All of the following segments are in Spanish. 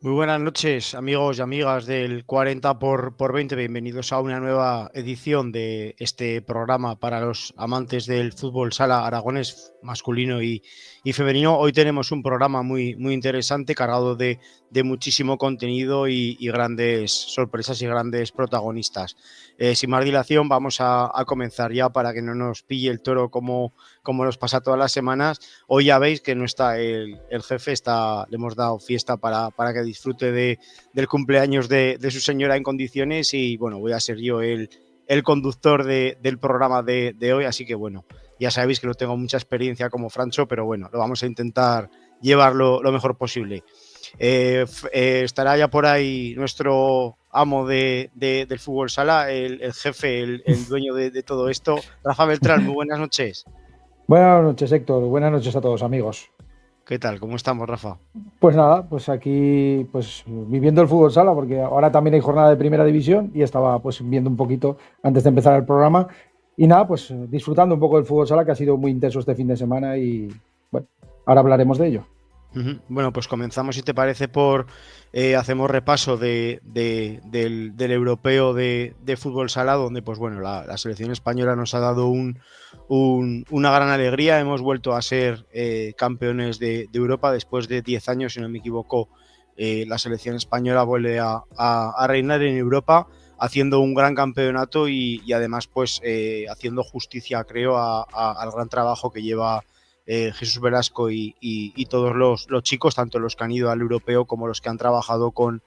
Muy buenas noches, amigos y amigas del 40 por 20. Bienvenidos a una nueva edición de este programa para los amantes del fútbol sala aragonés masculino y femenino. Hoy tenemos un programa muy interesante, cargado de muchísimo contenido y grandes sorpresas y grandes protagonistas. Sin más dilación, vamos a comenzar ya para que no nos pille el toro como nos pasa todas las semanas. Hoy ya veis que no está el jefe, le hemos dado fiesta para que disfrute del cumpleaños de su señora en condiciones y bueno, voy a ser yo el conductor del programa de hoy, así que bueno, ya sabéis que no tengo mucha experiencia como Francho, pero bueno, lo vamos a intentar llevarlo lo mejor posible. Estará ya por ahí nuestro amo del fútbol sala, el jefe, el dueño de todo esto, Rafa Beltrán. Muy buenas noches. Buenas noches, Héctor. Buenas noches a todos, amigos. ¿Qué tal? ¿Cómo estamos, Rafa? Pues nada, pues aquí pues viviendo el fútbol sala, porque ahora también hay jornada de primera división y estaba pues viendo un poquito antes de empezar el programa. Y nada, pues disfrutando un poco del fútbol sala, que ha sido muy intenso este fin de semana y bueno, ahora hablaremos de ello. Bueno, pues comenzamos, si te parece, hacemos repaso del europeo de fútbol sala, donde pues bueno, la selección española nos ha dado una gran alegría. Hemos vuelto a ser campeones de Europa después de 10 años, si no me equivoco. La selección española vuelve a reinar en Europa, haciendo un gran campeonato y además pues haciendo justicia, creo, al gran trabajo que lleva Jesús Velasco y todos los chicos, tanto los que han ido al europeo como los que han trabajado con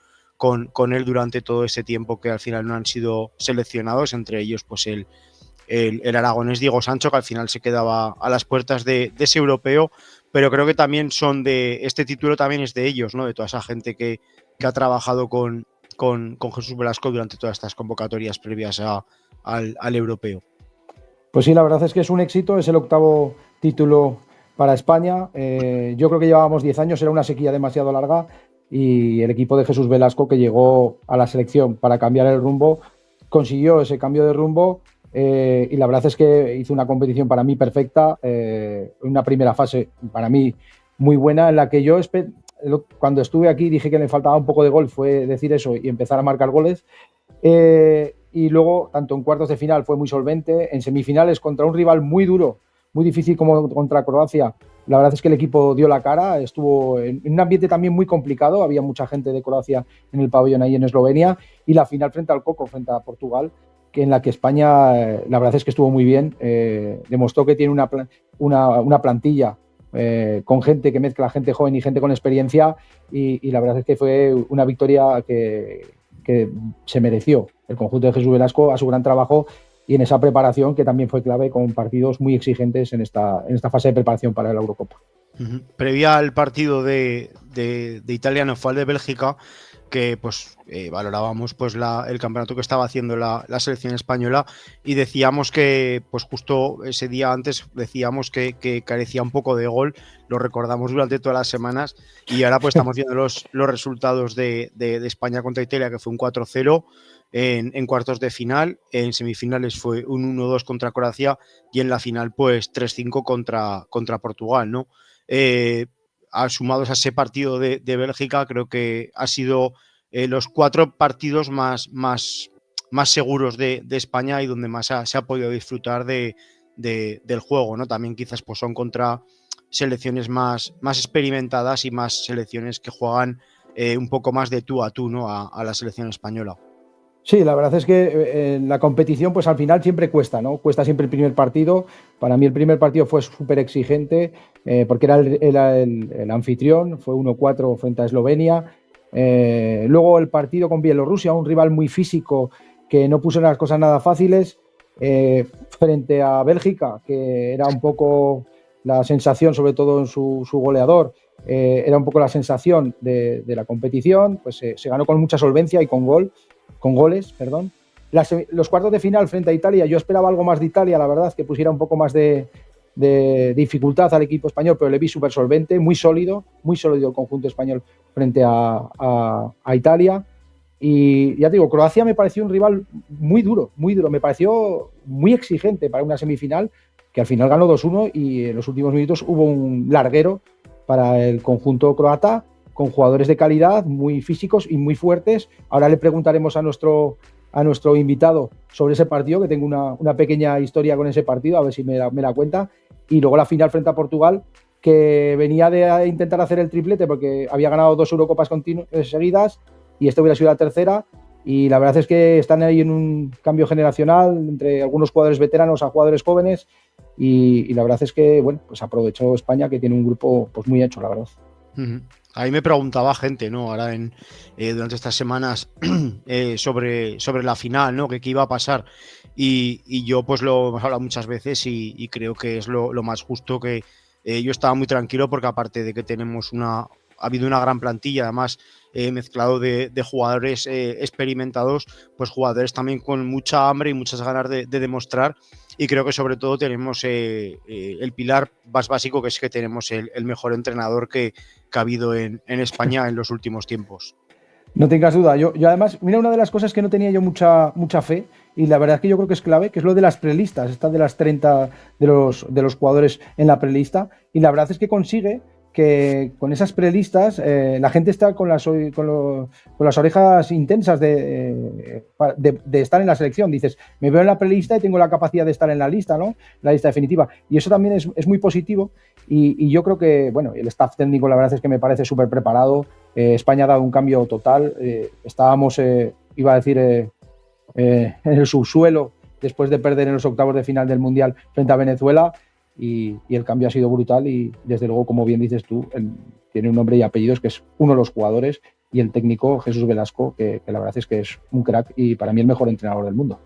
él durante todo ese tiempo, que al final no han sido seleccionados, entre ellos pues el aragonés Diego Sancho, que al final se quedaba a las puertas de ese europeo, pero creo que también este título también es de ellos, ¿no? De toda esa gente que ha trabajado con Jesús Velasco durante todas estas convocatorias previas al europeo. Pues sí, la verdad es que es un éxito, es el octavo título para España. Yo creo que llevábamos 10 años, era una sequía demasiado larga y el equipo de Jesús Velasco, que llegó a la selección para cambiar el rumbo, consiguió ese cambio de rumbo y la verdad es que hizo una competición para mí perfecta, una primera fase para mí muy buena en la que yo cuando estuve aquí dije que le faltaba un poco de gol, fue decir eso y empezar a marcar goles. Y luego, tanto en cuartos de final fue muy solvente, en semifinales contra un rival muy duro, muy difícil como contra Croacia. La verdad es que el equipo dio la cara, estuvo en un ambiente también muy complicado, había mucha gente de Croacia en el pabellón ahí en Eslovenia, y la final frente al Coco, frente a Portugal, que en la que España, la verdad es que estuvo muy bien, demostró que tiene una plantilla con gente que mezcla gente joven y gente con experiencia, y la verdad es que fue una victoria que se mereció el conjunto de Jesús Velasco a su gran trabajo y en esa preparación que también fue clave con partidos muy exigentes en esta fase de preparación para la Eurocopa. Previa al partido de Italia, no fue al de Bélgica, que pues valorábamos pues el campeonato que estaba haciendo la selección española y decíamos que pues justo ese día antes decíamos que carecía un poco de gol. Lo recordamos durante todas las semanas y ahora pues estamos viendo los resultados de España contra Italia, que fue un 4-0 en cuartos de final. En semifinales fue un 1-2 contra Croacia y en la final pues 3-5 contra Portugal, ¿no? Sumados a ese partido de Bélgica, creo que ha sido los 4 partidos más seguros de España y donde más se ha podido disfrutar del juego, ¿no? También quizás pues son contra selecciones más experimentadas y más selecciones que juegan un poco más de tú a tú, ¿no? A la selección española. Sí, la verdad es que la competición pues al final siempre cuesta, ¿no? Cuesta siempre el primer partido. Para mí el primer partido fue súper exigente porque era el anfitrión, fue 1-4 frente a Eslovenia. Luego el partido con Bielorrusia, un rival muy físico que no puso las cosas nada fáciles, frente a Bélgica, que era un poco la sensación, sobre todo en su goleador, era un poco la sensación de la competición, pues se ganó con mucha solvencia y con goles. Los cuartos de final frente a Italia, yo esperaba algo más de Italia, la verdad, que pusiera un poco más de dificultad al equipo español, pero le vi súper solvente, muy sólido el conjunto español frente a Italia. Y ya te digo, Croacia me pareció un rival muy duro, me pareció muy exigente para una semifinal, que al final ganó 2-1 y en los últimos minutos hubo un larguero para el conjunto croata, con jugadores de calidad, muy físicos y muy fuertes. Ahora le preguntaremos a nuestro invitado sobre ese partido, que tengo una pequeña historia con ese partido, a ver si me la cuenta. Y luego la final frente a Portugal, que venía de intentar hacer el triplete porque había ganado 2 Eurocopas seguidas y esta hubiera sido la tercera. Y la verdad es que están ahí en un cambio generacional entre algunos jugadores veteranos a jugadores jóvenes y la verdad es que, bueno, pues aprovechó España, que tiene un grupo pues muy hecho, la verdad. Ahí me preguntaba gente, ¿no? Ahora durante estas semanas sobre la final, ¿no? Que qué iba a pasar. Y yo pues lo hemos hablado muchas veces y creo que es lo más justo que yo estaba muy tranquilo porque aparte de que ha habido una gran plantilla, además mezclado de jugadores experimentados, pues jugadores también con mucha hambre y muchas ganas de demostrar. Y creo que sobre todo tenemos el pilar más básico, que es que tenemos el mejor entrenador que ha habido en España en los últimos tiempos. No tengas duda. Yo además, mira, una de las cosas que no tenía yo mucha fe, y la verdad es que yo creo que es clave, que es lo de las prelistas, esta de las 30 de los jugadores en la prelista, y la verdad es que consigue que con esas prelistas la gente está con las orejas intensas de estar en la selección. Dices, me veo en la prelista y tengo la capacidad de estar en la lista, ¿no? La lista definitiva. Y eso también es muy positivo y yo creo que, bueno, el staff técnico la verdad es que me parece súper preparado. España ha dado un cambio total. Estábamos, iba a decir, en el subsuelo después de perder en los octavos de final del Mundial frente a Venezuela. Y el cambio ha sido brutal y desde luego, como bien dices tú, tiene un nombre y apellidos que es uno de los jugadores, y el técnico Jesús Velasco, que la verdad es que es un crack y para mí el mejor entrenador del mundo.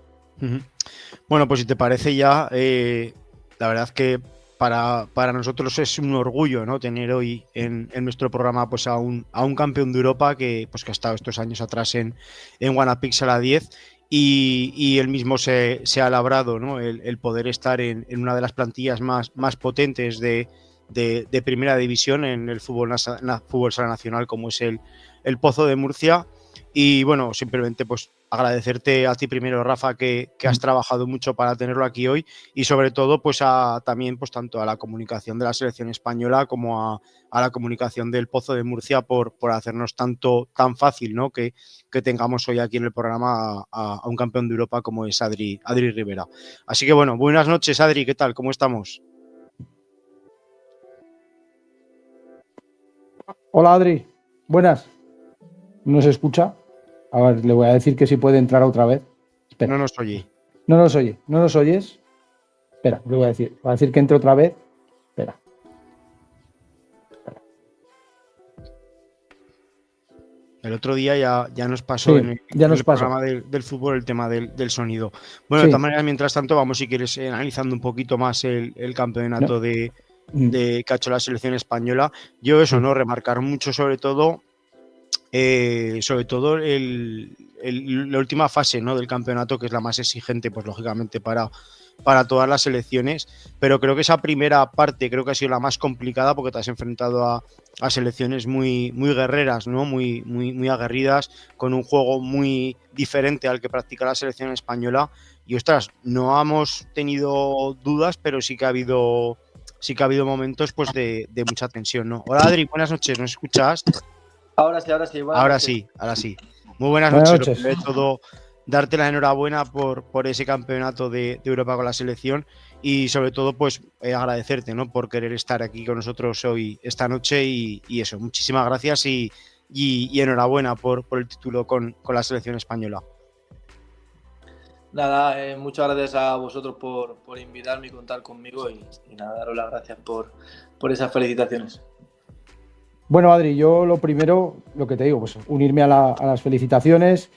Bueno, pues si te parece ya, la verdad que para nosotros es un orgullo, ¿no? Tener hoy en nuestro programa pues a un campeón de Europa que ha estado estos años atrás en Guanapix a la 10. Y él mismo se ha labrado, ¿no? el poder estar en una de las plantillas más potentes de primera división en el fútbol sala nacional, como es el Pozo de Murcia. Y bueno, simplemente pues agradecerte a ti primero, Rafa, que has trabajado mucho para tenerlo aquí hoy, y sobre todo pues también pues tanto a la comunicación de la selección española como a la comunicación del Pozo de Murcia por hacernos tan fácil, ¿no? que tengamos hoy aquí en el programa a un campeón de Europa como es Adri Rivera. Así que bueno, buenas noches, Adri, ¿qué tal? ¿Cómo estamos? Hola, Adri, buenas. ¿No se escucha? A ver, le voy a decir que si puede entrar otra vez. Espera. No nos oye. No nos oye. ¿No nos oyes? Espera, le voy a decir. Va a decir que entre otra vez. Espera. El otro día ya nos pasó en el programa del fútbol el tema del sonido. Bueno, de todas maneras, mientras tanto, vamos, si quieres, analizando un poquito más el campeonato de que ha hecho la selección española. Yo eso, ¿no? Remarcar mucho sobre todo la última fase, ¿no? del campeonato, que es la más exigente, pues lógicamente para todas las selecciones, pero creo que esa primera parte creo que ha sido la más complicada porque te has enfrentado a selecciones muy guerreras, ¿no? muy aguerridas, con un juego muy diferente al que practica la selección española. Y ostras, no hemos tenido dudas, pero sí que ha habido momentos pues de mucha tensión, ¿no? Hola, Adri, buenas noches, ¿nos escuchas? Ahora sí. Ahora sí. Muy buenas noches. Lo primero de todo, darte la enhorabuena por ese campeonato de Europa con la selección y sobre todo pues agradecerte, ¿no? por querer estar aquí con nosotros hoy, esta noche y eso. Muchísimas gracias y enhorabuena por el título con la selección española. Nada, muchas gracias a vosotros por invitarme y contar conmigo y nada, daros las gracias por esas felicitaciones. Bueno, Adri, yo lo primero, lo que te digo, pues unirme a las felicitaciones.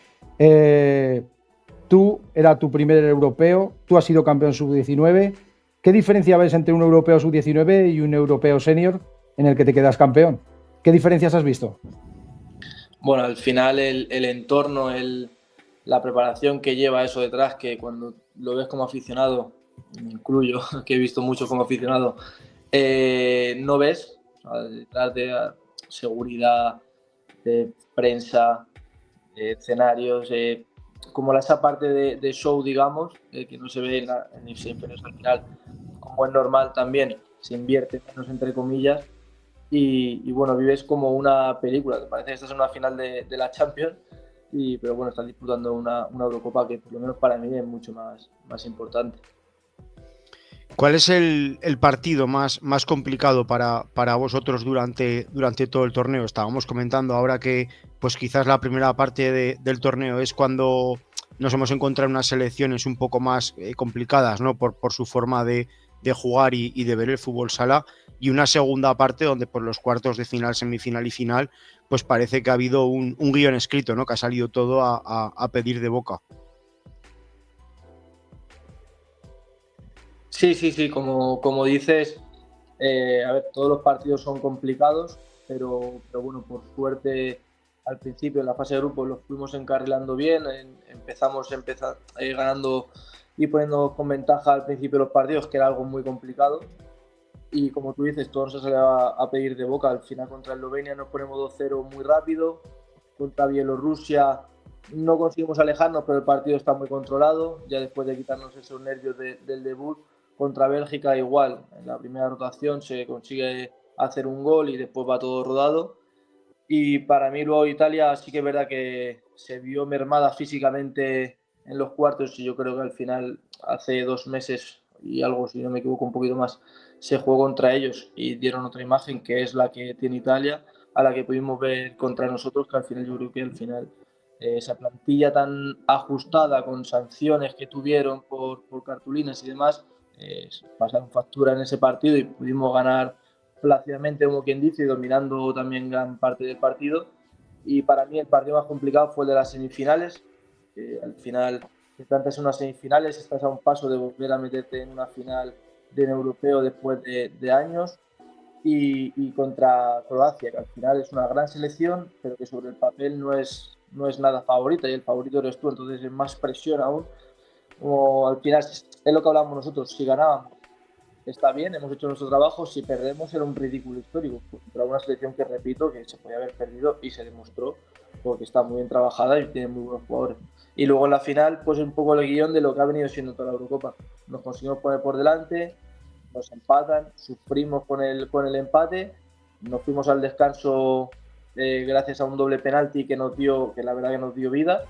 Tú era tu primer europeo, tú has sido campeón sub-19. ¿Qué diferencia ves entre un europeo sub-19 y un europeo senior en el que te quedas campeón? ¿Qué diferencias has visto? Bueno, al final el entorno, la preparación que lleva eso detrás, que cuando lo ves como aficionado, me incluyo, que he visto mucho como aficionado, no ves, detrás de seguridad, de prensa, de escenarios, como esa parte de show, digamos, que no se ve siempre, al final, como es normal también, se invierte menos entre comillas, y bueno, vives como una película, te parece que estás en una final de la Champions, pero bueno, estás disputando una Eurocopa que por lo menos para mí es mucho más importante. ¿Cuál es el partido más complicado para vosotros durante todo el torneo? Estábamos comentando ahora que pues quizás la primera parte del torneo es cuando nos hemos encontrado unas selecciones un poco más complicadas, ¿no? Por su forma de jugar y de ver el fútbol sala, y una segunda parte donde por los cuartos de final, semifinal y final, pues parece que ha habido un guión escrito, ¿no? Que ha salido todo a pedir de boca. Sí, como dices, a ver, todos los partidos son complicados, pero bueno, por suerte al principio en la fase de grupos los fuimos encarrilando bien, empezamos ganando y poniendo con ventaja al principio de los partidos, que era algo muy complicado, y como tú dices, todo nos ha salido a pedir de boca. Al final contra Eslovenia nos ponemos 2-0 muy rápido, contra Bielorrusia no conseguimos alejarnos, pero el partido está muy controlado, ya después de quitarnos esos nervios del debut. Contra Bélgica igual, en la primera rotación se consigue hacer un gol y después va todo rodado. Y para mí luego Italia sí que es verdad que se vio mermada físicamente en los cuartos, y yo creo que al final hace 2 meses y algo, si no me equivoco un poquito más, se jugó contra ellos y dieron otra imagen que es la que tiene Italia, a la que pudimos ver contra nosotros, que al final yo creo que al final esa plantilla tan ajustada con sanciones que tuvieron por cartulinas y demás, pasaron factura en ese partido y pudimos ganar plácidamente, como quien dice, y dominando también gran parte del partido. Y para mí el partido más complicado fue el de las semifinales, que al final, si estás en unas semifinales, estás a un paso de volver a meterte en una final de un europeo después de años, y contra Croacia, que al final es una gran selección, pero que sobre el papel no es nada favorita, y el favorito eres tú, entonces es más presión aún. Como al final es lo que hablamos nosotros, si ganábamos está bien, hemos hecho nuestro trabajo, si perdemos era un ridículo histórico contra una selección que, repito, que se podía haber perdido y se demostró, porque está muy bien trabajada y tiene muy buenos jugadores. Y luego en la final, pues un poco el guión de lo que ha venido siendo toda la Eurocopa. Nos conseguimos poner por delante, nos empatan, sufrimos con el empate, nos fuimos al descanso gracias a un doble penalti que la verdad que nos dio vida,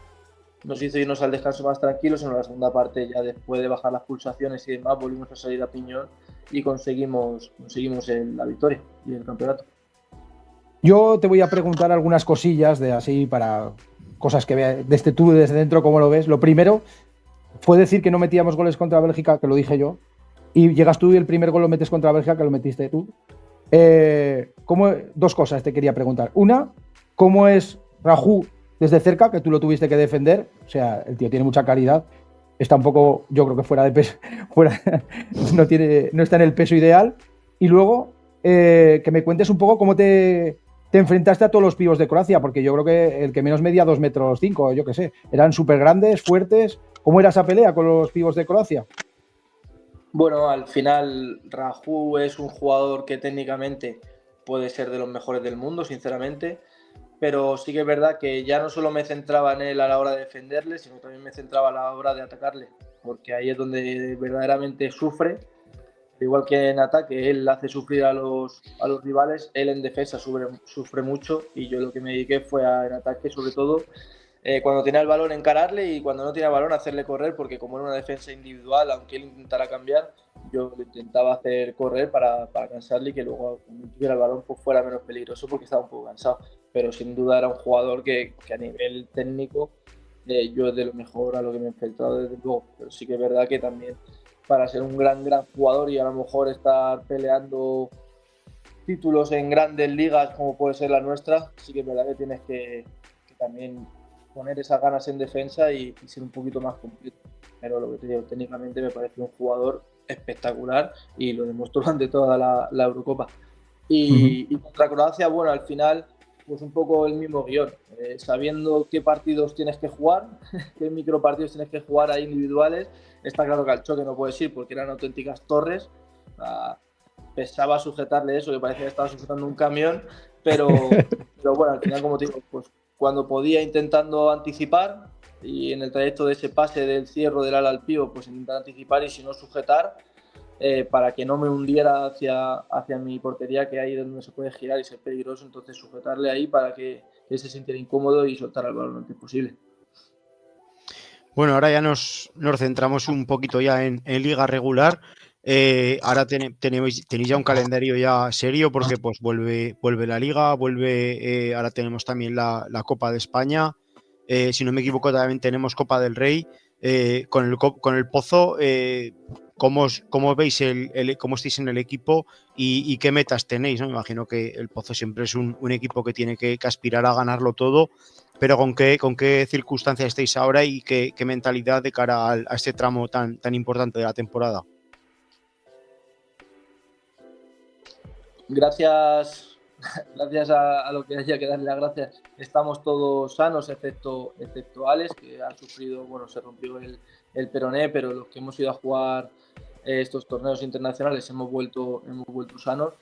nos hizo irnos al descanso más tranquilos. En la segunda parte, ya después de bajar las pulsaciones y demás, volvimos a salir a piñón y conseguimos la victoria y el campeonato. Yo te voy a preguntar algunas cosillas de así para cosas que veas tú desde dentro, cómo lo ves. Lo primero fue decir que no metíamos goles contra Bélgica, que lo dije yo, y llegas tú y el primer gol lo metes contra Bélgica, que lo metiste tú. Dos cosas te quería preguntar. Una, ¿cómo es Raúl desde cerca, que tú lo tuviste que defender? O sea, el tío tiene mucha calidad, está un poco, yo creo que fuera de peso, no está en el peso ideal. Y luego, que me cuentes un poco cómo te enfrentaste a todos los pibos de Croacia, porque yo creo que el que menos medía 2,5 metros, yo qué sé, eran súper grandes, fuertes. ¿Cómo era esa pelea con los pibos de Croacia? Bueno, al final Raúl es un jugador que técnicamente puede ser de los mejores del mundo, sinceramente, pero sí que es verdad que ya no solo me centraba en él a la hora de defenderle, sino también me centraba a la hora de atacarle, porque ahí es donde verdaderamente sufre. Igual que en ataque él hace sufrir a los rivales, él en defensa sufre mucho, y yo lo que me dediqué fue en ataque, sobre todo cuando tenía el balón, encararle, y cuando no tenía el balón, hacerle correr, porque como era una defensa individual, aunque él intentara cambiar, yo lo intentaba hacer correr para cansarle, y que luego cuando tuviera el balón pues fuera menos peligroso, porque estaba un poco cansado. Pero sin duda era un jugador que a nivel técnico yo es de lo mejor a lo que me he enfrentado, desde luego. Pero sí que es verdad que también, para ser un gran jugador y a lo mejor estar peleando títulos en grandes ligas como puede ser la nuestra, sí que es verdad que tienes que también poner esas ganas en defensa y ser un poquito más completo. Pero lo que te digo, técnicamente me parece un jugador espectacular y lo demostró durante toda la Eurocopa. Y contra Croacia, bueno, al final, pues un poco el mismo guión, sabiendo qué partidos tienes que jugar, qué micropartidos tienes que jugar ahí individuales. Está claro que al choque no puedes ir porque eran auténticas torres. Pesaba sujetarle eso, que parecía que estaba sujetando un camión, pero bueno, al final, como te digo, pues cuando podía, intentando anticipar, y en el trayecto de ese pase del cierro del ala al pío, pues intentar anticipar, y si no, sujetar. para que no me hundiera hacia mi portería, que ahí es donde se puede girar y ser peligroso, entonces sujetarle ahí para que él se sintiera incómodo y soltar el balón lo antes posible. Bueno, ahora ya nos centramos un poquito ya en liga regular. Ahora tenéis ya un calendario ya serio porque pues vuelve la liga, ahora tenemos también la Copa de España. Si no me equivoco, también tenemos Copa del Rey. Con el Pozo, ¿cómo veis cómo estáis en el equipo y qué metas tenéis, ¿no? Me imagino que el Pozo siempre es un equipo que tiene que aspirar a ganarlo todo, pero ¿con qué circunstancias estáis ahora y qué mentalidad de cara a este tramo tan importante de la temporada? Gracias a lo que haya que darle las gracias. Estamos todos sanos, excepto Alex, que ha sufrido, bueno, se rompió el peroné, pero los que hemos ido a jugar estos torneos internacionales hemos vuelto sanos.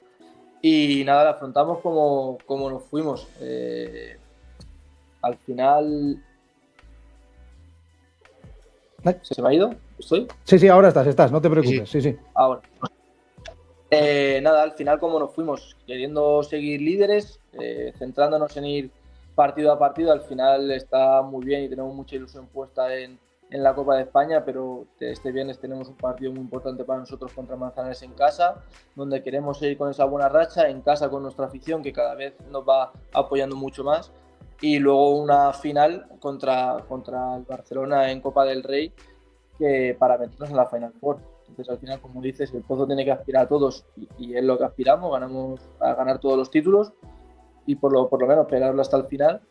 Y nada, la afrontamos como nos fuimos. Al final... ¿Se me ha ido? ¿Estoy? Sí, ahora estás, no te preocupes. Sí. Ahora. Nada, al final como nos fuimos, queriendo seguir líderes, centrándonos en ir partido a partido, al final está muy bien y tenemos mucha ilusión puesta en la Copa de España, pero este viernes tenemos un partido muy importante para nosotros contra Manzanares en casa, donde queremos seguir con esa buena racha, en casa con nuestra afición que cada vez nos va apoyando mucho más, y luego una final contra el Barcelona en Copa del Rey, que para meternos en la Final Four. Entonces, al final, como dices, el Pozo tiene que aspirar a todos y es lo que aspiramos, ganamos a ganar todos los títulos y por lo menos pegarlo hasta el final.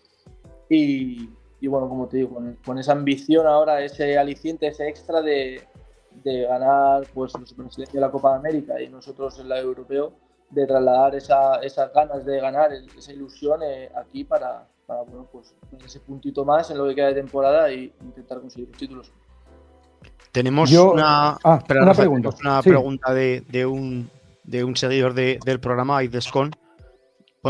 Y bueno, como te digo, con esa ambición ahora, ese aliciente, ese extra de ganar pues los brasileños de la Copa de América y nosotros en la Europeo, de trasladar esas ganas de ganar, esa ilusión aquí para bueno, pues ese puntito más en lo que queda de temporada e intentar conseguir los títulos. Tenemos una pregunta de un seguidor del programa, Aidescon.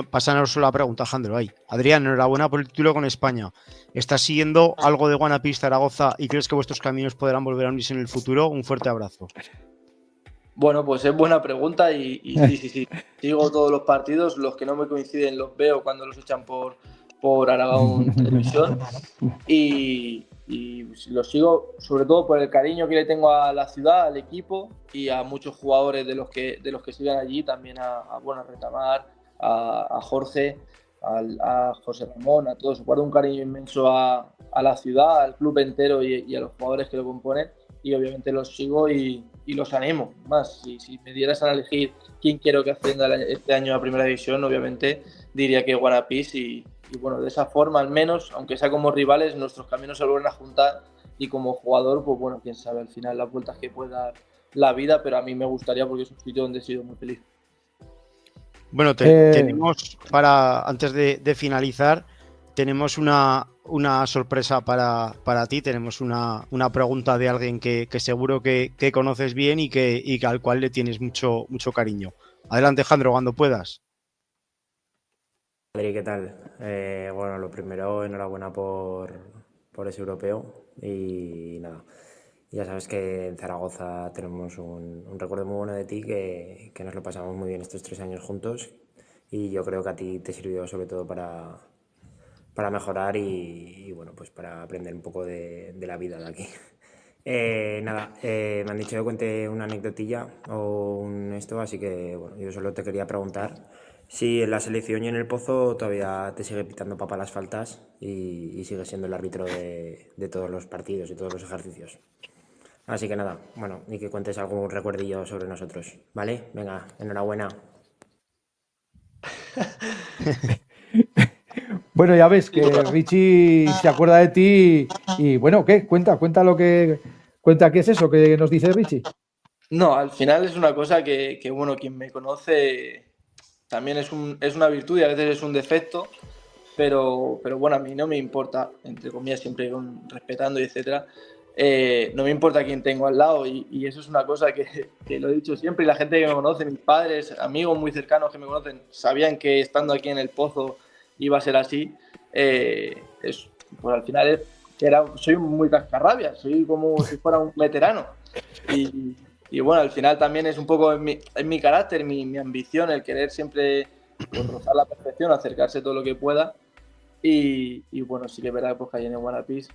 Pásanos la pregunta, Alejandro. Adrián, enhorabuena por el título con España. ¿Estás siguiendo algo de One Piece Zaragoza y crees que vuestros caminos podrán volver a unirse en el futuro? Un fuerte abrazo. Bueno, pues es buena pregunta y sí. Sigo todos los partidos, los que no me coinciden los veo cuando los echan por Aragón Televisión y lo sigo sobre todo por el cariño que le tengo a la ciudad, al equipo y a muchos jugadores de los que siguen allí, también a Retamar, a Jorge, a José Ramón, a todos. Guardo un cariño inmenso a la ciudad, al club entero y a los jugadores que lo componen y obviamente los sigo y los animo más. Si me dieras a elegir quién quiero que ascienda este año a Primera División, obviamente diría que One Piece y bueno, de esa forma al menos, aunque sea como rivales, nuestros caminos se vuelven a juntar y como jugador, pues bueno, quién sabe al final las vueltas que puede dar la vida, pero a mí me gustaría porque es un sitio donde he sido muy feliz. Bueno, tenemos antes de finalizar, tenemos una sorpresa para ti, tenemos una pregunta de alguien que seguro que conoces bien y que al cual le tienes mucho cariño. Adelante, Alejandro, cuando puedas. Adri, ¿qué tal? Bueno, lo primero, enhorabuena por ese europeo y nada, ya sabes que en Zaragoza tenemos un recuerdo muy bueno de ti, que nos lo pasamos muy bien estos 3 años juntos y yo creo que a ti te sirvió sobre todo para mejorar y bueno, pues para aprender un poco de la vida de aquí. Me han dicho que cuente una anecdotilla o así que bueno, yo solo te quería preguntar si en la selección y en el Pozo todavía te sigue pitando papá las faltas y sigue siendo el árbitro de todos los partidos y todos los ejercicios. Así que nada, bueno, y que cuentes algún recuerdillo sobre nosotros, ¿vale? Venga, enhorabuena. Bueno, ya ves que Richie se acuerda de ti y bueno, ¿qué? Cuenta qué es eso que nos dice Richie. No, al final es una cosa que bueno, quien me conoce también es una virtud y a veces es un defecto, pero bueno, a mí no me importa, entre comillas, siempre respetando y etcétera, no me importa quién tengo al lado y eso es una cosa que lo he dicho siempre y la gente que me conoce, mis padres, amigos muy cercanos que me conocen, sabían que estando aquí en el Pozo iba a ser así. Pues al final soy muy cascarrabias, soy como si fuera un veterano bueno, al final también es un poco en mi carácter, mi ambición, el querer siempre pues, rozar la perfección, acercarse todo lo que pueda. Y bueno, sí que es verdad pues, que ahí en el Guanapis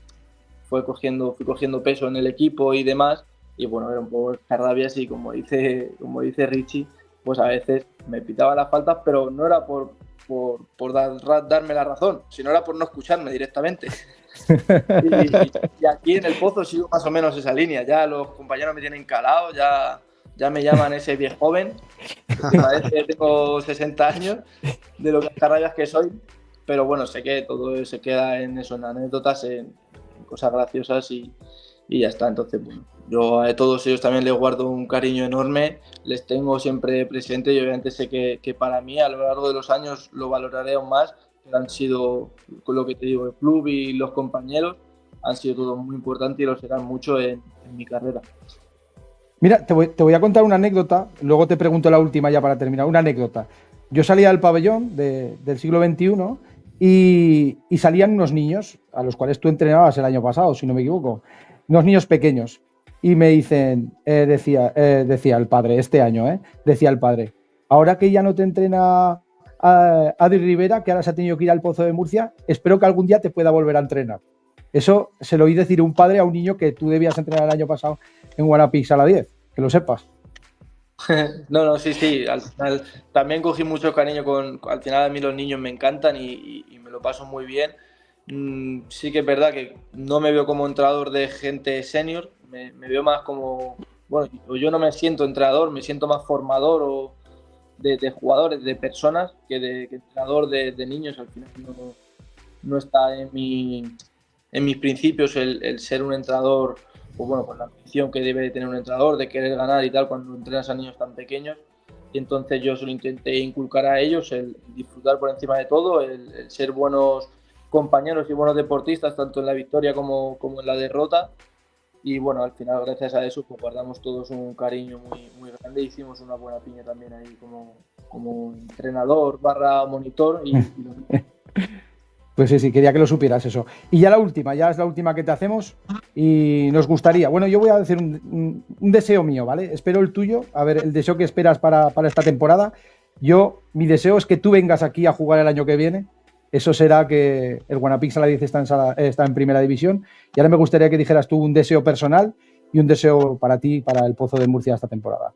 fui cogiendo peso en el equipo y demás. Y bueno, era un poco carrabias y como dice Richie, pues a veces me pitaba las faltas, pero no era por darme la razón, sino era por no escucharme directamente. Y aquí en el Pozo sigo más o menos esa línea. Ya los compañeros me tienen calado, ya me llaman ese viejo joven. Parece que tengo 60 años de lo que carrabias que soy. Pero bueno, sé que todo se queda en eso, en anécdotas, en cosas graciosas y ya está. Entonces, bueno, yo a todos ellos también les guardo un cariño enorme, les tengo siempre presente y obviamente sé que para mí a lo largo de los años lo valoraré aún más, que han sido, con lo que te digo, el club y los compañeros han sido todos muy importantes y lo serán mucho en mi carrera. Mira, te voy a contar una anécdota, luego te pregunto la última ya para terminar. Una anécdota. Yo salía del pabellón del siglo XXI y salían unos niños, a los cuales tú entrenabas el año pasado, si no me equivoco, unos niños pequeños. Y me dicen, decía el padre, este año, decía el padre, ahora que ya no te entrena Adri Rivera, que ahora se ha tenido que ir al Pozo de Murcia, espero que algún día te pueda volver a entrenar. Eso se lo oí decir un padre a un niño que tú debías entrenar el año pasado en Guanapix a la 10, que lo sepas. No, sí, al final también cogí mucho cariño al final a mí los niños me encantan y me lo paso muy bien. Sí que es verdad que no me veo como entrenador de gente senior, me veo más como, bueno, yo no me siento entrenador, me siento más formador o de jugadores, de personas, que entrenador de niños. Al final no está en mis principios el ser un entrenador, pues bueno, con la ambición que debe tener un entrenador, de querer ganar y tal, cuando entrenas a niños tan pequeños. Y entonces yo se lo intenté inculcar a ellos, el disfrutar por encima de todo, el ser buenos compañeros y buenos deportistas, tanto en la victoria como en la derrota. Y bueno, al final, gracias a eso, pues guardamos todos un cariño muy, muy grande. Hicimos una buena piña también ahí como entrenador / monitor. Pues sí, quería que lo supieras eso. Y ya es la última que te hacemos y nos gustaría, bueno, yo voy a decir un deseo mío, ¿vale? Espero el tuyo, a ver, el deseo que esperas para esta temporada. Mi deseo es que tú vengas aquí a jugar el año que viene. Eso será que el Guanapix a la 10 está en primera división. Y ahora me gustaría que dijeras tú un deseo personal y un deseo para ti, para el Pozo de Murcia esta temporada.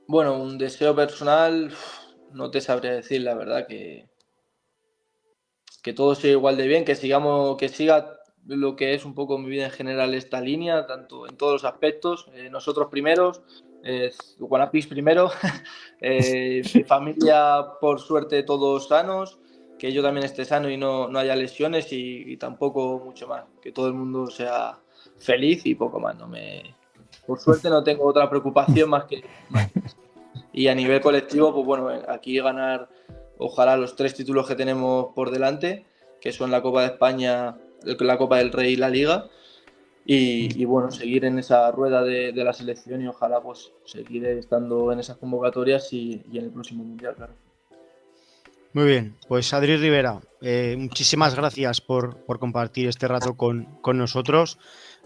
Bueno, un deseo personal, no te sabría decir, la verdad, que todo siga igual de bien, que siga lo que es un poco mi vida en general esta línea, tanto en todos los aspectos, nosotros primeros, Guanapix primero, mi familia por suerte todos sanos, que yo también esté sano y no haya lesiones y tampoco mucho más, que todo el mundo sea feliz y poco más. Por suerte no tengo otra preocupación más que. Y a nivel colectivo, pues bueno, aquí ganar ojalá los 3 títulos que tenemos por delante, que son la Copa de España, la Copa del Rey y la Liga. Y bueno, seguir en esa rueda de la selección y ojalá pues seguir estando en esas convocatorias y en el próximo Mundial, claro. Muy bien, pues Adri Rivera, muchísimas gracias por compartir este rato con nosotros.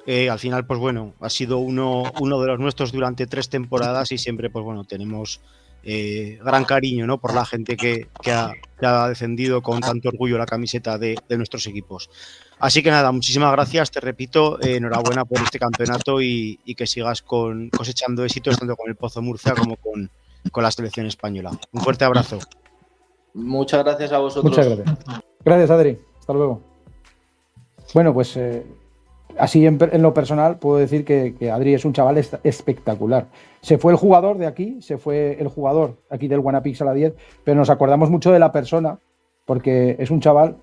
Al final, pues bueno, ha sido uno de los nuestros durante 3 temporadas y siempre, pues bueno, tenemos gran cariño, ¿no? Por la gente que ha defendido con tanto orgullo la camiseta de nuestros equipos. Así que nada, muchísimas gracias, te repito, enhorabuena por este campeonato y que sigas cosechando éxitos tanto con el Pozo Murcia como con la selección española. Un fuerte abrazo. Muchas gracias a vosotros. Muchas gracias. Gracias, Adri. Hasta luego. Bueno, pues así en lo personal puedo decir que Adri es un chaval espectacular. Se fue el jugador de aquí, del Guanapix a la 10, pero nos acordamos mucho de la persona porque es un chaval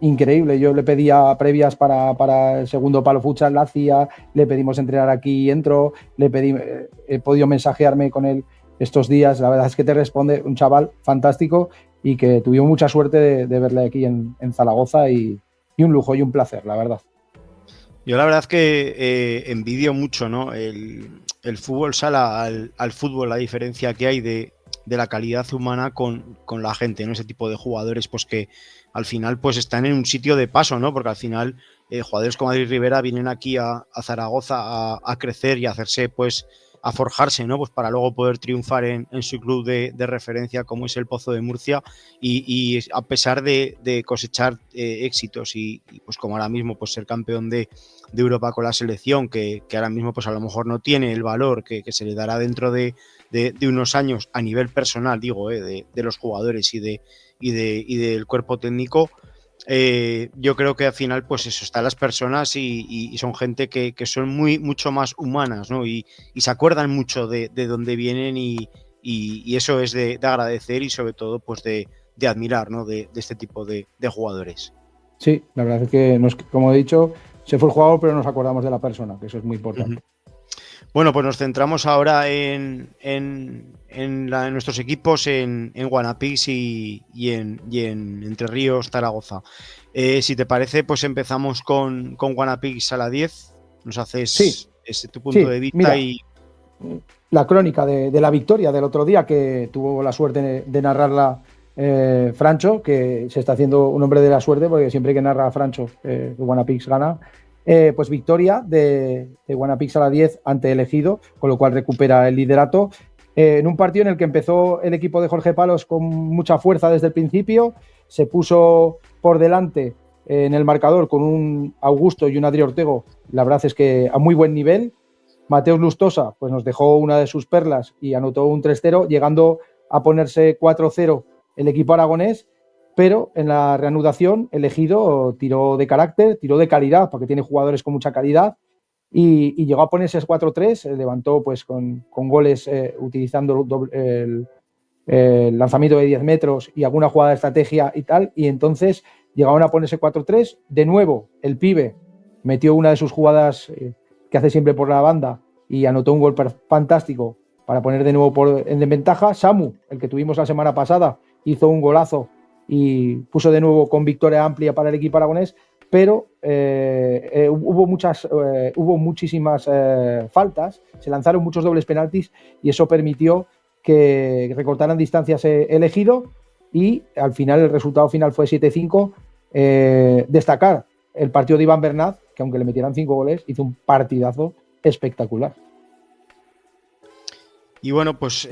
increíble. Yo le pedía previas para el segundo palo futsal, la hacía, le pedimos entrenar aquí y entró, he podido mensajearme con él estos días. La verdad es que te responde, un chaval fantástico y que tuvimos mucha suerte de verle aquí en Zaragoza y un lujo y un placer, la verdad. Yo la verdad es que envidio mucho, ¿no? el fútbol sala al fútbol, la diferencia que hay de la calidad humana con la gente, ¿no? Ese tipo de jugadores pues que al final pues están en un sitio de paso, ¿no? Porque al final jugadores como Adri Rivera vienen aquí a Zaragoza a crecer y a hacerse pues a forjarse, ¿no? Pues para luego poder triunfar en su club de referencia como es el Pozo de Murcia y a pesar de cosechar éxitos y pues como ahora mismo pues ser campeón de Europa con la selección que ahora mismo pues a lo mejor no tiene el valor que se le dará dentro de unos años a nivel personal, digo, de los jugadores y del cuerpo técnico. Yo creo que al final pues eso, están las personas y son gente que son mucho más humanas, ¿no? Y se acuerdan mucho de dónde vienen y eso es de agradecer y sobre todo pues de admirar, ¿no? De este tipo de jugadores. Sí, la verdad es que, como he dicho, se fue el jugador, pero nos acordamos de la persona, que eso es muy importante. Bueno, pues nos centramos ahora en nuestros equipos, en Guanapix y en Entre Ríos, Zaragoza. Si te parece, pues empezamos con Guanapix a la 10. Nos haces tu punto de vista. Mira, la crónica de la victoria del otro día, que tuvo la suerte de narrarla Francho, que se está haciendo un hombre de la suerte, porque siempre que narra a Francho, Guanapix gana. Pues victoria de Guanapix a la 10 ante el Ejido, con lo cual recupera el liderato. En un partido en el que empezó el equipo de Jorge Palos con mucha fuerza desde el principio, se puso por delante en el marcador con un Augusto y un Adri Ortego, la verdad es que a muy buen nivel. Mateus Lustosa pues nos dejó una de sus perlas y anotó un 3-0, llegando a ponerse 4-0 el equipo aragonés. Pero en la reanudación el Ejido tiró de carácter, tiró de calidad, porque tiene jugadores con mucha calidad, y llegó a ponerse 4-3, levantó pues con goles utilizando el lanzamiento de 10 metros y alguna jugada de estrategia y tal, y entonces llegaron a ponerse 4-3. De nuevo, el pibe metió una de sus jugadas que hace siempre por la banda y anotó un gol fantástico para poner de nuevo en ventaja. Samu, el que tuvimos la semana pasada, hizo un golazo y puso de nuevo con victoria amplia para el equipo aragonés, pero hubo muchísimas faltas, se lanzaron muchos dobles penaltis y eso permitió que recortaran distancias el Ejido y al final el resultado final fue 7-5. Destacar el partido de Iván Bernat, que aunque le metieran 5 goles, hizo un partidazo espectacular. Y bueno, pues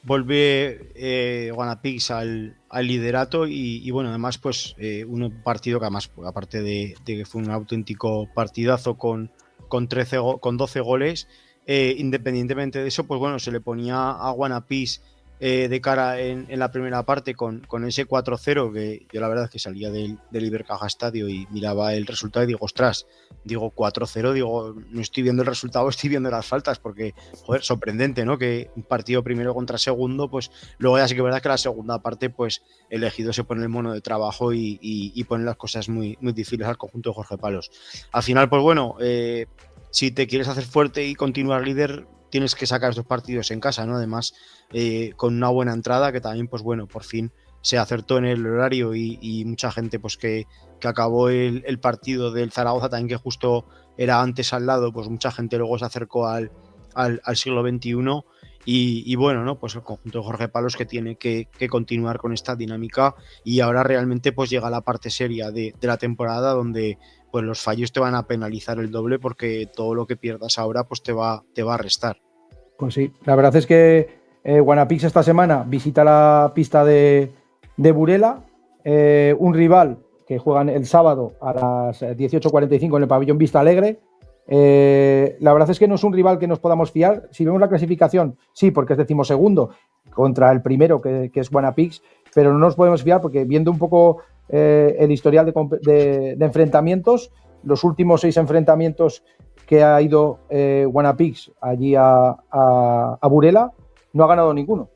vuelve Guanapix al liderato y bueno, además pues un partido que además, aparte de que fue un auténtico partidazo con 12 goles, independientemente de eso, pues bueno, se le ponía a Guanapix de cara en la primera parte con ese 4-0 que yo la verdad es que salía del Ibercaja Estadio y miraba el resultado y digo, ostras, digo 4-0, digo, no estoy viendo el resultado, estoy viendo las faltas porque, joder, sorprendente, ¿no? Que un partido primero contra segundo, pues luego ya sí que es verdad que la segunda parte, pues el Ejido se pone el mono de trabajo y pone las cosas muy, muy difíciles al conjunto de Jorge Palos. Al final, pues bueno, si te quieres hacer fuerte y continuar líder, tienes que sacar estos partidos en casa, ¿no? Además, con una buena entrada, que también, pues bueno, por fin se acertó en el horario y mucha gente, pues que acabó el partido del Zaragoza, también que justo era antes al lado, pues mucha gente luego se acercó al siglo XXI y bueno, ¿no? Pues el conjunto de Jorge Palos que tiene que continuar con esta dinámica y ahora realmente pues llega la parte seria de la temporada donde pues los fallos te van a penalizar el doble porque todo lo que pierdas ahora pues te va a restar. Pues sí, la verdad es que Guanapix esta semana visita la pista de Burela, un rival que juegan el sábado a las 18:45 en el pabellón Vista Alegre. La verdad es que no es un rival que nos podamos fiar. Si vemos la clasificación, sí, porque es 12º contra el primero, que es Guanapix, pero no nos podemos fiar porque viendo un poco el historial de enfrentamientos, los últimos 6 enfrentamientos que ha ido Guanapix allí a Burela, no ha ganado ninguno.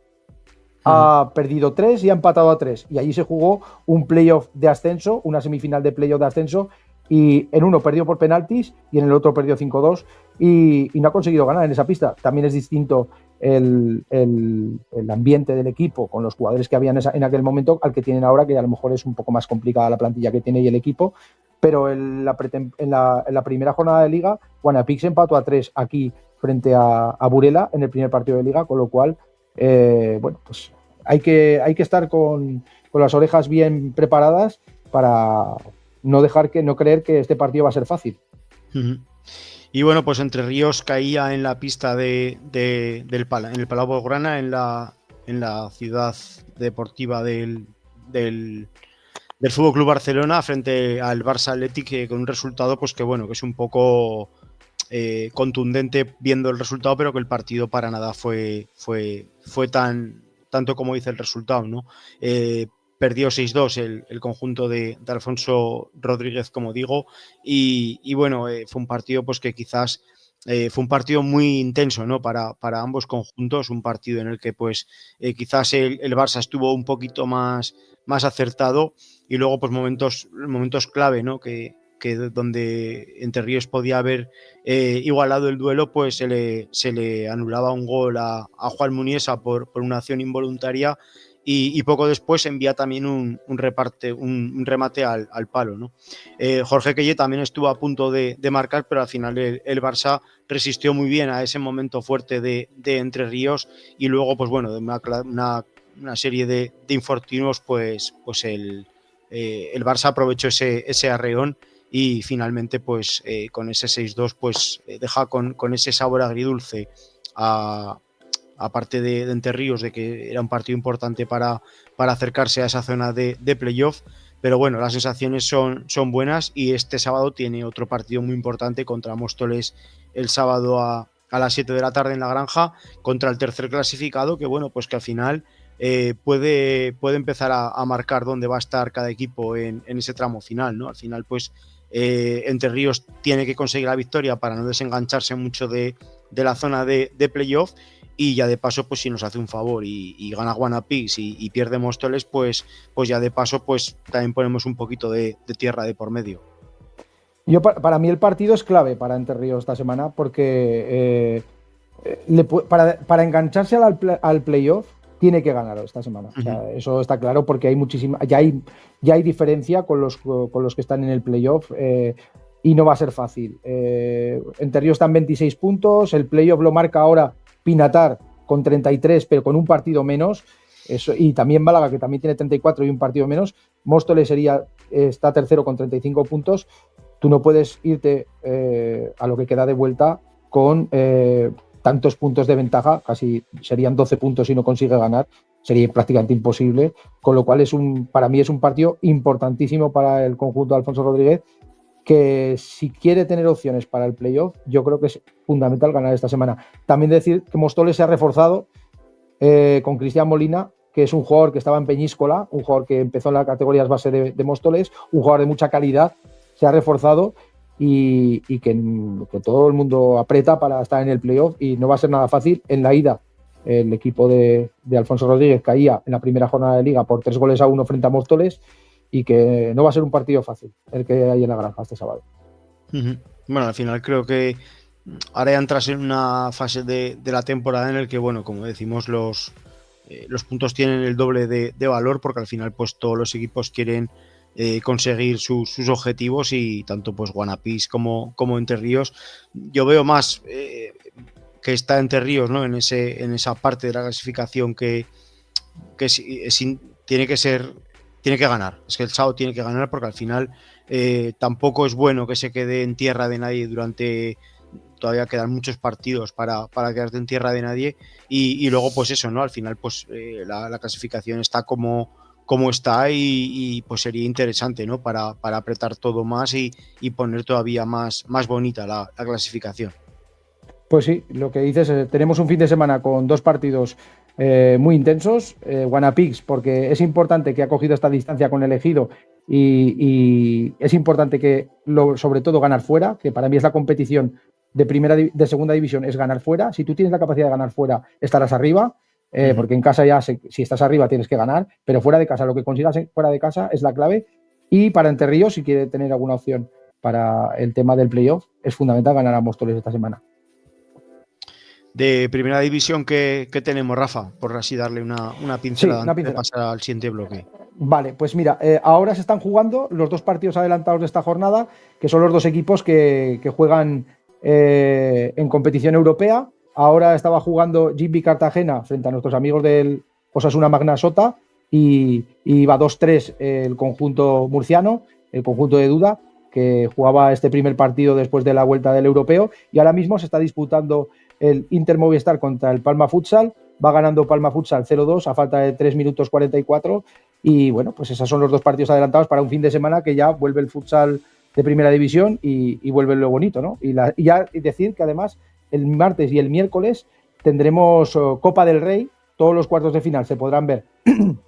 Ha perdido 3 y ha empatado a 3. Y allí se jugó un playoff de ascenso, una semifinal de playoff de ascenso, y en uno perdió por penaltis y en el otro perdió 5-2 y no ha conseguido ganar en esa pista. También es distinto el ambiente del equipo con los jugadores que habían en aquel momento al que tienen ahora, que a lo mejor es un poco más complicada la plantilla que tiene y el equipo, pero en la primera jornada de Liga, Guanapix empató a 3 aquí frente a Burela en el primer partido de Liga, con lo cual, bueno, pues hay que estar con las orejas bien preparadas para no creer que este partido va a ser fácil. Y bueno, pues Entre Ríos caía en la pista en el Palau Blaugrana, en la ciudad deportiva del Fútbol Club Barcelona, frente al Barça Athletic, con un resultado pues que bueno, que es un poco contundente viendo el resultado, pero que el partido para nada fue tanto como dice el resultado, ¿no? Perdió 6-2 el conjunto de Alfonso Rodríguez, como digo, y bueno, fue un partido pues que quizás fue un partido muy intenso, ¿no? Para ambos conjuntos, un partido en el que pues quizás el Barça estuvo un poquito más acertado, y luego pues momentos clave, ¿no? Que donde Entre Ríos podía haber igualado el duelo, pues se le anulaba un gol a Juan Muniesa por una acción involuntaria, y poco después envía también un remate al palo, ¿no? Jorge Queye también estuvo a punto de marcar, pero al final el Barça resistió muy bien a ese momento fuerte de Entre Ríos, y luego pues bueno, de una serie de infortunios, pues el Barça aprovechó ese arreón, y finalmente pues con ese 6-2 pues deja con ese sabor agridulce, aparte de Entre Ríos, de que era un partido importante para acercarse a esa zona de playoff. Pero bueno, las sensaciones son buenas, y este sábado tiene otro partido muy importante contra Móstoles el sábado a las 7 de la tarde en La Granja, contra el tercer clasificado, que bueno, pues que al final puede empezar a marcar dónde va a estar cada equipo en ese tramo final, ¿no? Al final pues Entre Ríos tiene que conseguir la victoria para no desengancharse mucho de la zona de playoff, y ya de paso pues si nos hace un favor y gana Guanapix y pierde Móstoles, pues ya de paso pues también ponemos un poquito de tierra de por medio. Para mí el partido es clave para Entre Ríos esta semana, porque para engancharse al playoff tiene que ganarlo esta semana. O sea, eso está claro, porque hay ya hay diferencia con los que están en el playoff, y no va a ser fácil. Entre Ríos están 26 puntos, el playoff lo marca ahora Pinatar con 33, pero con un partido menos. Eso, y también Málaga, que también tiene 34 y un partido menos. Móstoles está tercero con 35 puntos. Tú no puedes irte a lo que queda de vuelta con tantos puntos de ventaja, casi serían 12 puntos si no consigue ganar, sería prácticamente imposible, con lo cual para mí es un partido importantísimo para el conjunto de Alfonso Rodríguez, que si quiere tener opciones para el playoff, yo creo que es fundamental ganar esta semana. También decir que Móstoles se ha reforzado con Cristian Molina, que es un jugador que estaba en Peñíscola, un jugador que empezó en las categorías base de Móstoles, un jugador de mucha calidad, se ha reforzado, y que todo el mundo aprieta para estar en el playoff, y no va a ser nada fácil. En la ida el equipo de Alfonso Rodríguez caía en la primera jornada de liga por 3-1 frente a Móstoles, y que no va a ser un partido fácil el que hay en La Granja este sábado. Bueno, al final creo que ahora ya entras en una fase de la temporada en el que, bueno, como decimos, los puntos tienen el doble de valor, porque al final pues todos los equipos quieren conseguir sus objetivos, y tanto pues Guanapix como Entre Ríos. Yo veo más que está Entre Ríos, ¿no? en esa parte de la clasificación que tiene que ganar. Es que el sábado tiene que ganar, porque al final tampoco es bueno que se quede en tierra de nadie todavía quedan muchos partidos para quedarte en tierra de nadie, y luego pues eso, ¿no? Al final pues la clasificación está como está, y pues sería interesante, ¿no? Para apretar todo más y poner todavía más bonita la clasificación. Pues sí, lo que dices, tenemos un fin de semana con dos partidos muy intensos. Guanapix, porque es importante que ha cogido esta distancia con el Ejido, y es importante que sobre todo ganar fuera, que para mí es la competición de segunda división, es ganar fuera. Si tú tienes la capacidad de ganar fuera, estarás arriba. Porque en casa ya, si estás arriba tienes que ganar, pero fuera de casa, lo que consigas fuera de casa es la clave. Y para Entre Ríos, si quiere tener alguna opción para el tema del playoff, es fundamental ganar a Móstoles esta semana. De primera división, ¿qué tenemos, Rafa? Por así darle una pincelada, sí, antes de pasar al siguiente bloque. Vale, pues mira, ahora se están jugando los dos partidos adelantados de esta jornada, que son los dos equipos que juegan en competición europea. Ahora estaba jugando Jimby Cartagena frente a nuestros amigos del Osasuna Magna Sota, y va 2-3 el conjunto murciano, el conjunto de Duda, que jugaba este primer partido después de la vuelta del europeo, y ahora mismo se está disputando el Inter Movistar contra el Palma Futsal. Va ganando Palma Futsal 0-2 a falta de 3 minutos 44, y bueno, pues esos son los dos partidos adelantados para un fin de semana que ya vuelve el futsal de primera división y vuelve lo bonito, ¿no? Y ya decir que además el martes y el miércoles tendremos Copa del Rey. Todos los cuartos de final se podrán ver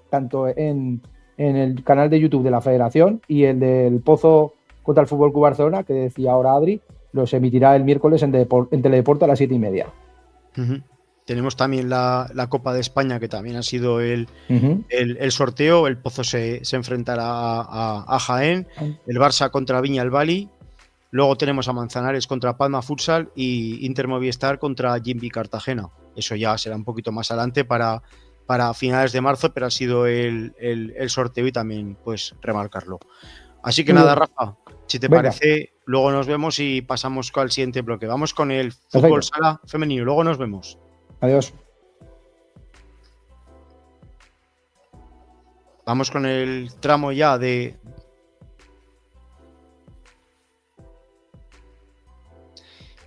tanto en el canal de YouTube de la Federación, y el del Pozo contra el Fútbol Club Barcelona, que decía ahora Adri, los emitirá el miércoles en Teledeporte a las 7:30. Uh-huh. Tenemos también la Copa de España, que también ha sido el sorteo. El Pozo se enfrentará a Jaén, el Barça contra Viña el Bali. Luego tenemos a Manzanares contra Palma Futsal y Inter Movistar contra Jimby Cartagena. Eso ya será un poquito más adelante para finales de marzo, pero ha sido el sorteo y también pues remarcarlo. Así que nada, Rafa, si te parece, luego nos vemos y pasamos al siguiente bloque. Vamos con el fútbol sala femenino, luego nos vemos. Adiós. Vamos con el tramo ya de...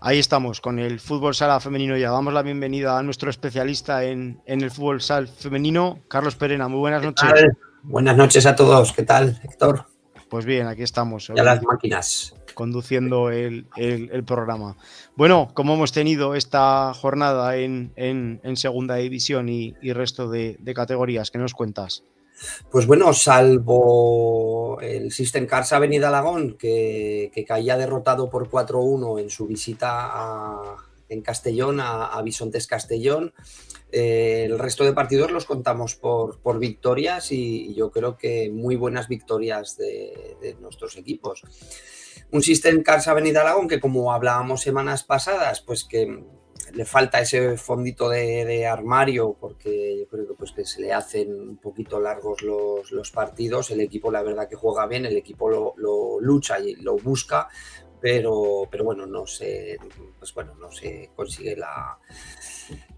Ahí estamos, con el fútbol sala femenino ya. Damos la bienvenida a nuestro especialista en el fútbol sala femenino, Carlos Perena. Muy buenas noches. Buenas noches a todos. ¿Qué tal, Héctor? Pues bien, aquí estamos. Ya las máquinas. Conduciendo el programa. Bueno, como hemos tenido esta jornada en segunda división y resto de categorías, ¿qué nos cuentas? Pues bueno, salvo el System Cars Avenida Alagón, que caía derrotado por 4-1 en su visita en Castellón, a Bisontes Castellón, el resto de partidos los contamos por victorias, y yo creo que muy buenas victorias de nuestros equipos. Un System Cars Avenida Alagón que, como hablábamos semanas pasadas, pues que le falta ese fondito de armario, porque yo creo que, pues, que se le hacen un poquito largos los partidos. El equipo, la verdad, que juega bien, el equipo lo lucha y lo busca, pero bueno, no se consigue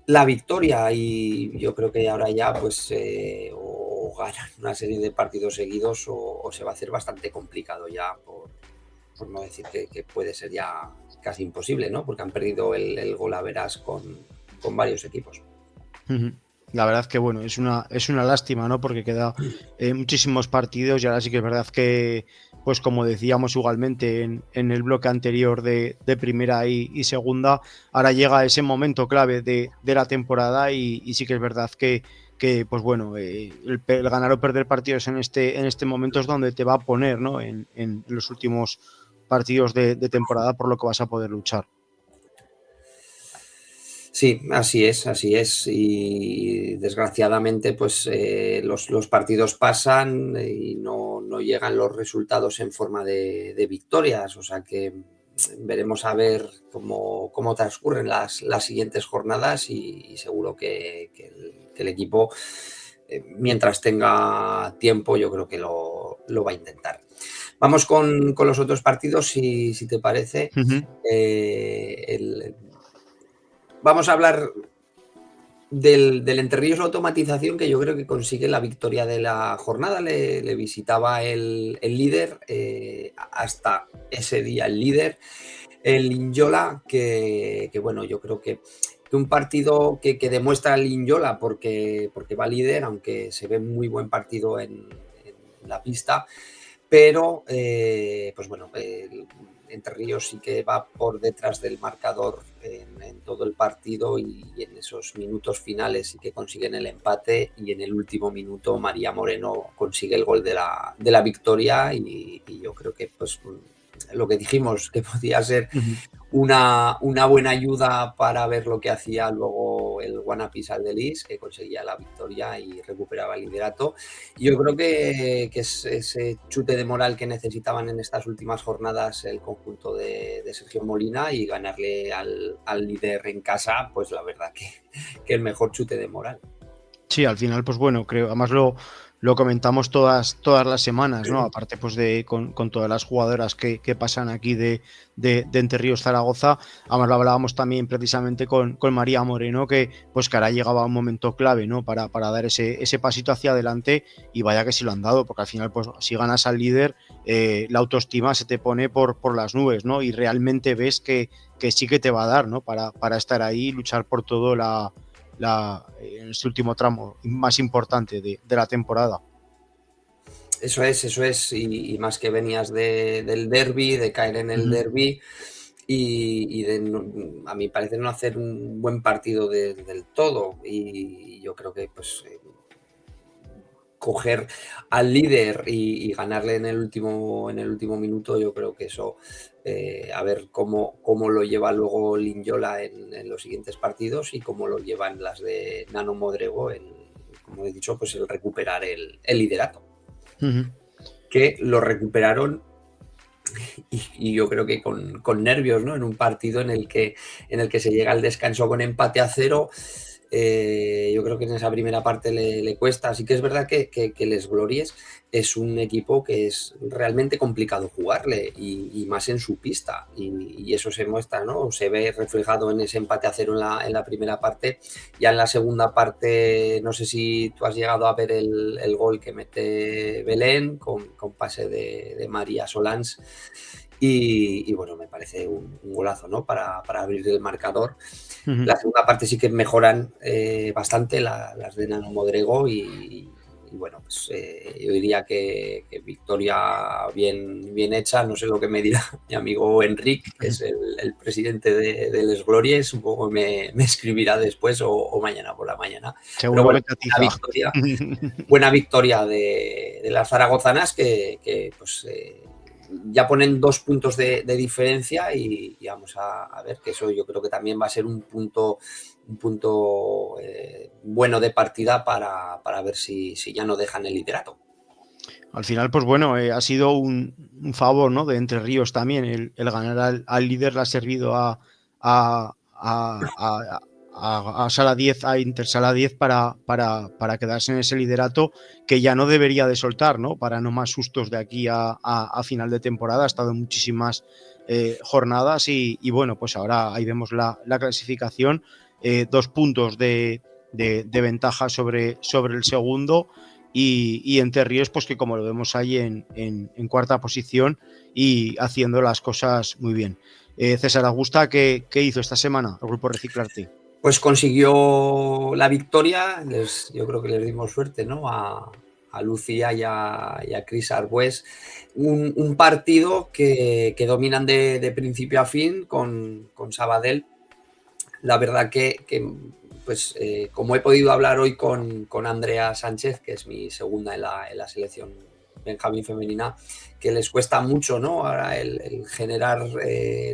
la victoria, y yo creo que ahora ya pues o ganan una serie de partidos seguidos o se va a hacer bastante complicado ya, por no decir que puede ser ya casi imposible, ¿no? Porque han perdido el golaveras con varios equipos. La verdad que bueno, es una lástima, ¿no? Porque queda muchísimos partidos, y ahora sí que es verdad que, pues como decíamos igualmente en el bloque anterior de primera y segunda, ahora llega ese momento clave de la temporada, y sí que es verdad que pues bueno, el ganar o perder partidos en este momento es donde te va a poner, ¿no? En los últimos partidos de temporada, por lo que vas a poder luchar. Sí, así es, y desgraciadamente pues los partidos pasan y no llegan los resultados en forma de victorias, o sea que veremos a ver cómo transcurren las siguientes jornadas, y seguro que el equipo, mientras tenga tiempo, yo creo que lo va a intentar. Vamos con los otros partidos, si te parece. Vamos a hablar del Entrerríos Automatización, que yo creo que consigue la victoria de la jornada. Le visitaba el líder, hasta ese día el líder, el Inyola, que bueno, yo creo que un partido que demuestra el Inyola porque va líder, aunque se ve muy buen partido en la pista, pero pues bueno, Entre Ríos sí que va por detrás del marcador en todo el partido, y en esos minutos finales sí que consiguen el empate, y en el último minuto María Moreno consigue el gol de la victoria, y yo creo que pues lo que dijimos, que podía ser una buena ayuda para ver lo que hacía luego el Guanapis Saldelis, que conseguía la victoria y recuperaba el liderato. Y yo creo que es ese chute de moral que necesitaban en estas últimas jornadas el conjunto de Sergio Molina, y ganarle al líder en casa, pues la verdad que el mejor chute de moral. Sí, al final, pues bueno, creo, además lo lo comentamos todas las semanas, ¿no? Aparte pues con todas las jugadoras que pasan aquí de Entre Ríos Zaragoza. Además lo hablábamos también precisamente con María Moreno, que ahora llegaba un momento clave, ¿no? Para dar ese pasito hacia adelante, y vaya que sí lo han dado, porque al final pues si ganas al líder, la autoestima se te pone por las nubes, ¿no? Y realmente ves que sí que te va a dar, ¿no? Para estar ahí y luchar por todo en este último tramo más importante de la temporada. Eso es, y más que venías del derbi, de caer en el derbi y de, a mi parecer, no hacer un buen partido del todo, y yo creo que pues coger al líder y ganarle en el último minuto, yo creo que eso, a ver cómo lo lleva luego Linyola en los siguientes partidos y cómo lo llevan las de Nano Modrego como he dicho, pues el recuperar el liderato. Que lo recuperaron y yo creo que con nervios, ¿no? En un partido en el que se llega al descanso con empate a 0. Yo creo que en esa primera parte le cuesta. Así que es verdad que Les Glories es un equipo que es realmente complicado jugarle, y más en su pista, y eso se muestra, ¿no? Se ve reflejado en ese empate a 0 en la primera parte. Ya en la segunda parte, no sé si tú has llegado a ver el gol que mete Belén con pase de María Solans. Y bueno, me parece un golazo, ¿no? Para abrir el marcador. La segunda parte sí que mejoran bastante las de Nano Modrego, y bueno, pues yo diría que victoria bien hecha. No sé lo que me dirá mi amigo Enric, que es el presidente de Les Glories, un poco me escribirá después o mañana por la mañana. Seguro. Pero bueno, buena victoria de las zaragozanas, que pues ya ponen 2 puntos de diferencia, y vamos a ver, que eso yo creo que también va a ser un punto bueno de partida para ver si ya no dejan el liderato. Al final, pues bueno, ha sido un favor, ¿no? De Entre Ríos también. El ganar al líder le ha servido a Sala 10, a Intersala 10 para quedarse en ese liderato, que ya no debería de soltar, ¿no? Para no más sustos de aquí a final de temporada. Ha estado en muchísimas jornadas, y bueno, pues ahora ahí vemos la clasificación, 2 puntos de ventaja sobre el segundo, y Entre Ríos, pues que como lo vemos ahí en cuarta posición y haciendo las cosas muy bien. César Augusta, ¿qué hizo esta semana el Grupo Reciclarte? Pues consiguió la victoria. Yo creo que les dimos suerte, ¿no? A Lucía y a Cris Arbués. Un partido que dominan de principio a fin con Sabadell. La verdad que pues como he podido hablar hoy con Andrea Sánchez, que es mi segunda en la selección Benjamín femenina, que les cuesta mucho, ¿no? Ahora el generar,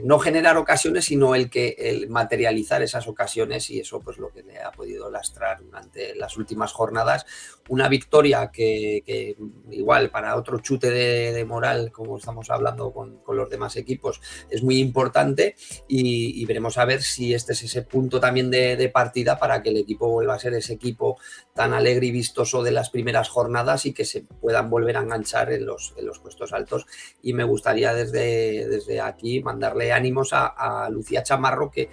no generar ocasiones, sino el materializar esas ocasiones, y eso pues lo que le ha podido lastrar durante las últimas jornadas. Una victoria que igual para otro chute de moral, como estamos hablando con los demás equipos, es muy importante, y veremos a ver si este es ese punto también de partida para que el equipo vuelva a ser ese equipo tan alegre y vistoso de las primeras jornadas, y que se puedan volver a enganchar en los puestos altos. Y me gustaría desde aquí mandarle ánimos a Lucía Chamarro, que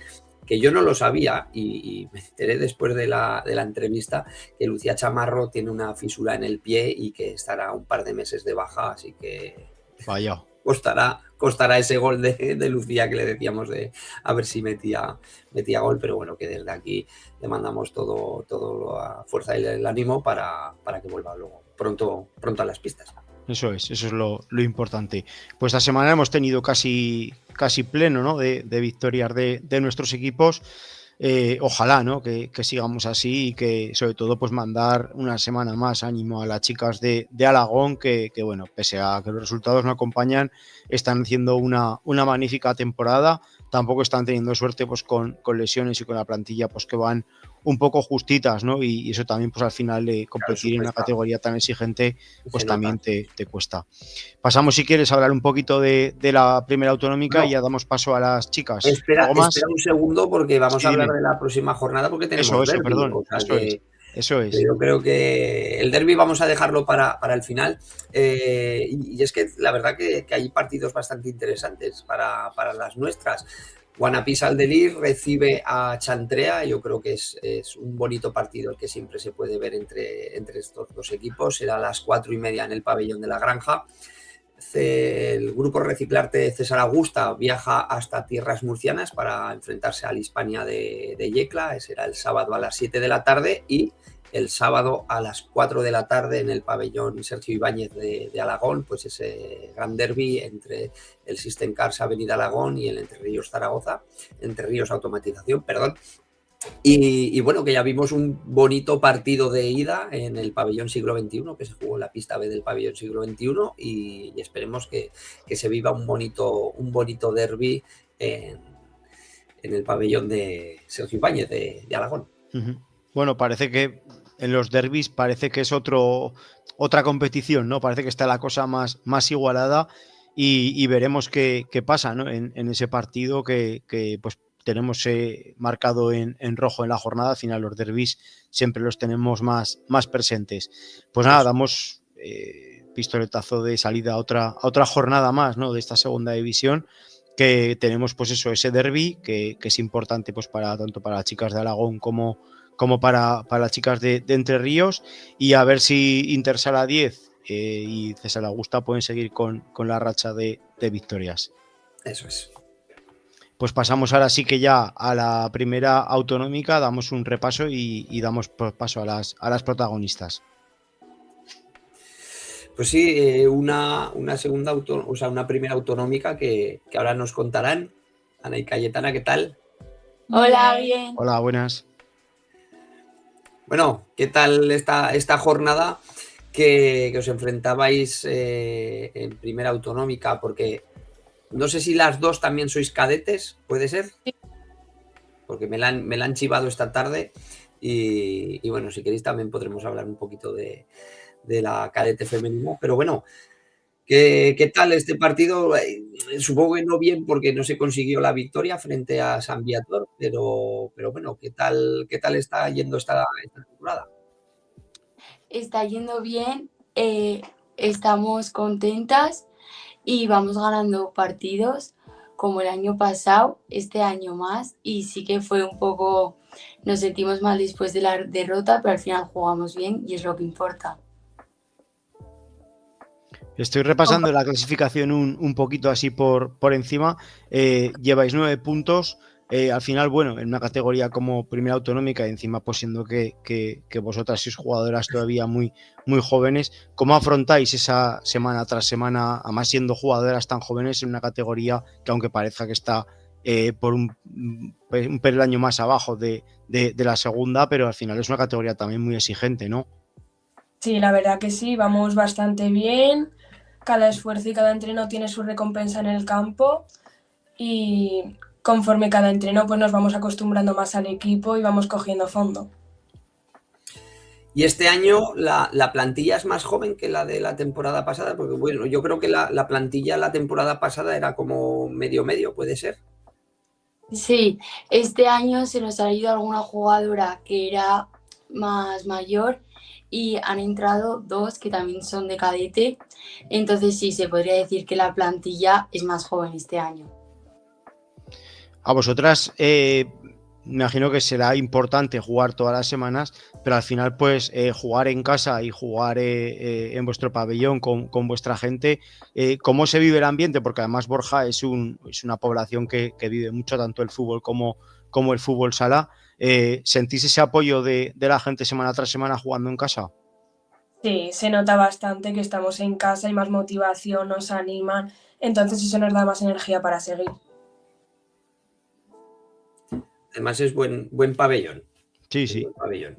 yo no lo sabía, y me enteré después de la entrevista, que Lucía Chamarro tiene una fisura en el pie y que estará un par de meses de baja, así que vaya, costará ese gol de Lucía, que le decíamos de a ver si metía gol, pero bueno, que desde aquí le mandamos todo la fuerza y el ánimo para que vuelva luego pronto a las pistas. Eso es lo importante. Pues esta semana hemos tenido casi pleno, ¿no? de victorias de nuestros equipos. Ojalá, ¿no? que sigamos así, y que sobre todo pues mandar una semana más ánimo a las chicas de Alagón, que bueno, pese a que los resultados no acompañan, están haciendo una magnífica temporada. Tampoco están teniendo suerte pues con lesiones y con la plantilla pues que van un poco justitas, ¿no? Y eso también pues al final competir en una categoría tan exigente pues también te cuesta. Pasamos, si quieres, a hablar un poquito de la primera autonómica, y ya damos paso a las chicas. Espera un segundo, porque vamos a hablar de la próxima jornada, porque tenemos eso, perdón. O sea, Eso es. Yo creo que el derbi vamos a dejarlo para el final. Y es que la verdad que hay partidos bastante interesantes para las nuestras. Guanapí Saldelir recibe a Chantrea. Yo creo que es un bonito partido el que siempre se puede ver entre estos dos equipos. Será a las 4:30 en el pabellón de la Granja. El grupo Reciclarte César Augusta viaja hasta tierras murcianas para enfrentarse al Hispania de Yecla. Será el sábado a las 7 de la tarde y el sábado a las 4 de la tarde en el pabellón Sergio Ibáñez de Alagón, pues ese gran derbi entre el System Cars Avenida Alagón y el Entre Ríos Zaragoza, Entre Ríos Automatización, perdón. Y bueno, que ya vimos un bonito partido de ida en el pabellón siglo XXI, que se jugó en la pista B del pabellón siglo XXI, y esperemos que se viva un bonito derbi en el pabellón de Sergio Ibáñez de Alagón. Bueno, parece que en los derbis parece que es otra competición, ¿no? Parece que está la cosa más igualada y veremos qué pasa, ¿no? En ese partido que pues tenemos marcado en rojo en la jornada. Al final los derbis siempre los tenemos más presentes. Pues nada, damos pistoletazo de salida a otra jornada más, ¿no? De esta segunda división, que tenemos pues eso, ese derbi que es importante pues tanto para las chicas de Alagón como para las chicas de Entre Ríos, y a ver si Intersala 10 y César Augusta pueden seguir con la racha de victorias. Eso es. Pues pasamos ahora sí que ya a la primera autonómica, damos un repaso y damos paso a las protagonistas. Pues sí, una primera autonómica que ahora nos contarán. Ana y Cayetana, ¿qué tal? Hola, bien. Hola, buenas. Bueno, ¿qué tal esta jornada que os enfrentabais en primera autonómica? Porque no sé si las dos también sois cadetes, ¿puede ser? Sí. Porque me la han chivado esta tarde y bueno, si queréis también podremos hablar un poquito de la cadete femenina, pero bueno, ¿qué tal este partido? Supongo que no bien porque no se consiguió la victoria frente a San Viator, pero bueno, ¿qué tal está yendo esta temporada? Está yendo bien, estamos contentas y vamos ganando partidos como el año pasado, este año más, y sí que fue un poco, nos sentimos mal después de la derrota, pero al final jugamos bien y es lo que importa. Estoy repasando la clasificación un poquito así por encima. Lleváis 9 puntos. Al final, bueno, en una categoría como primera autonómica, y encima pues siendo que vosotras sois jugadoras todavía muy jóvenes, ¿cómo afrontáis esa semana tras semana, además siendo jugadoras tan jóvenes en una categoría que aunque parezca que está por un peldaño más abajo de la segunda, pero al final es una categoría también muy exigente, ¿no? Sí, la verdad que sí, vamos bastante bien. Cada esfuerzo y cada entreno tiene su recompensa en el campo y conforme cada entreno pues nos vamos acostumbrando más al equipo y vamos cogiendo fondo. Y este año la plantilla es más joven que la de la temporada pasada, porque bueno, yo creo que la plantilla la temporada pasada era como medio, ¿puede ser? Sí, este año se nos ha ido alguna jugadora que era más mayor y han entrado 2 que también son de cadete, entonces sí, se podría decir que la plantilla es más joven este año. A vosotras me imagino que será importante jugar todas las semanas, pero al final pues jugar en casa y jugar en vuestro pabellón con vuestra gente, ¿cómo se vive el ambiente? Porque además Borja es una población que vive mucho tanto el fútbol como el fútbol sala. ¿Sentís ese apoyo de la gente semana tras semana jugando en casa? Sí, se nota bastante que estamos en casa, hay más motivación, nos animan, entonces eso nos da más energía para seguir. Además es buen pabellón. Sí, sí. Buen pabellón.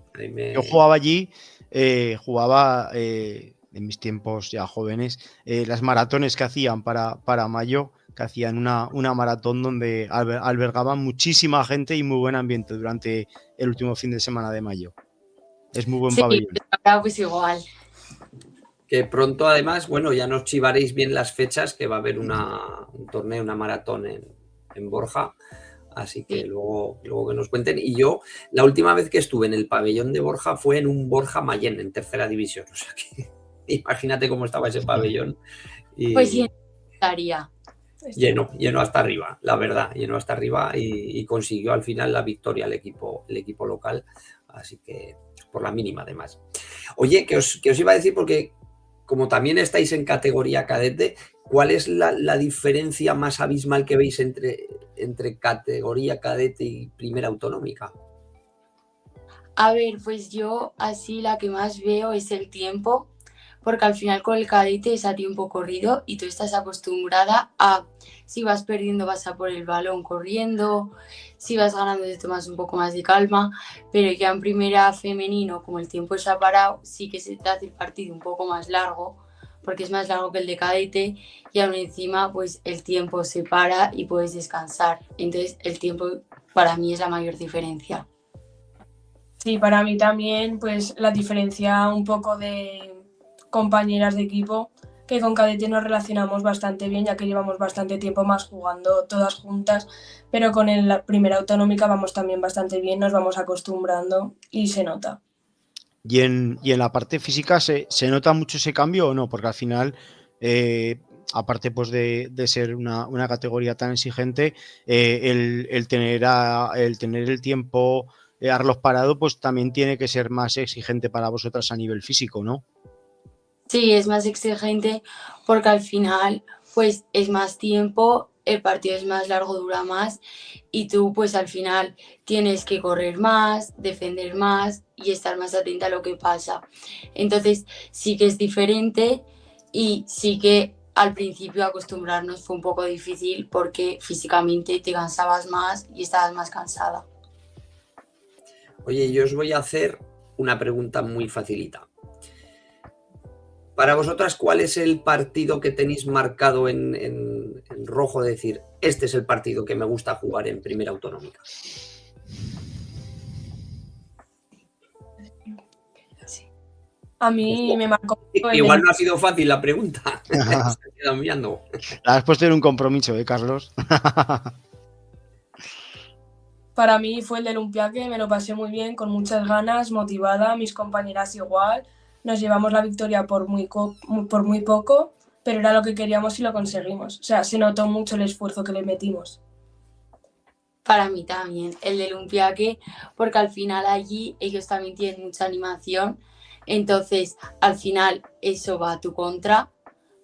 Yo jugaba allí, en mis tiempos ya jóvenes, las maratones que hacían para mayo, que hacían una maratón donde albergaban muchísima gente y muy buen ambiente durante el último fin de semana de mayo. Es muy buen pabellón. Sí, ahora pues igual. Que pronto además, bueno, ya nos chivaréis bien las fechas, que va a haber un torneo, una maratón en Borja. Así que luego que nos cuenten. Y yo, la última vez que estuve en el pabellón de Borja fue en un Borja Mayén, en tercera división. O sea que imagínate cómo estaba ese pabellón. Y Pues sí, estaría. lleno hasta arriba, la verdad, lleno hasta arriba y consiguió al final la victoria el equipo local. Así que por la mínima además. Oye, que os iba a decir, porque como también estáis en categoría cadete, ¿cuál es la diferencia más abismal que veis entre categoría cadete y primera autonómica? A ver, pues yo así la que más veo es el tiempo, porque al final con el cadete es a tiempo corrido y tú estás acostumbrada a, si vas perdiendo vas a por el balón corriendo, si vas ganando te tomas un poco más de calma, pero ya en primera femenino, como el tiempo se ha parado, sí que se te hace el partido un poco más largo, porque es más largo que el de cadete y aún encima pues el tiempo se para y puedes descansar. Entonces el tiempo para mí es la mayor diferencia. Sí, para mí también, pues la diferencia un poco de compañeras de equipo, que con cadete nos relacionamos bastante bien, ya que llevamos bastante tiempo más jugando todas juntas, pero con la primera autonómica vamos también bastante bien, nos vamos acostumbrando y se nota. ¿Y en la parte física se nota mucho ese cambio o no? Porque al final, aparte pues de ser una categoría tan exigente, el tener el tiempo, Arlos parado, pues también tiene que ser más exigente para vosotras a nivel físico, ¿no? Sí, es más exigente porque al final pues es más tiempo, el partido es más largo, dura más y tú pues al final tienes que correr más, defender más y estar más atenta a lo que pasa. Entonces sí que es diferente y sí que al principio acostumbrarnos fue un poco difícil porque físicamente te cansabas más y estabas más cansada. Oye, yo os voy a hacer una pregunta muy facilita. Para vosotras, ¿cuál es el partido que tenéis marcado en rojo? De decir, este es el partido que me gusta jugar en primera autonómica. A mí me marcó Igual no ha sido fácil la pregunta. Se quedan mirando. La has puesto en un compromiso, Carlos. Para mí fue el del Olympiaque, me lo pasé muy bien, con muchas ganas, motivada, mis compañeras igual. Nos llevamos la victoria por muy poco, pero era lo que queríamos y lo conseguimos. O sea, se notó mucho el esfuerzo que le metimos. Para mí también, el del Olympiaque, porque al final allí ellos también tienen mucha animación, entonces al final eso va a tu contra,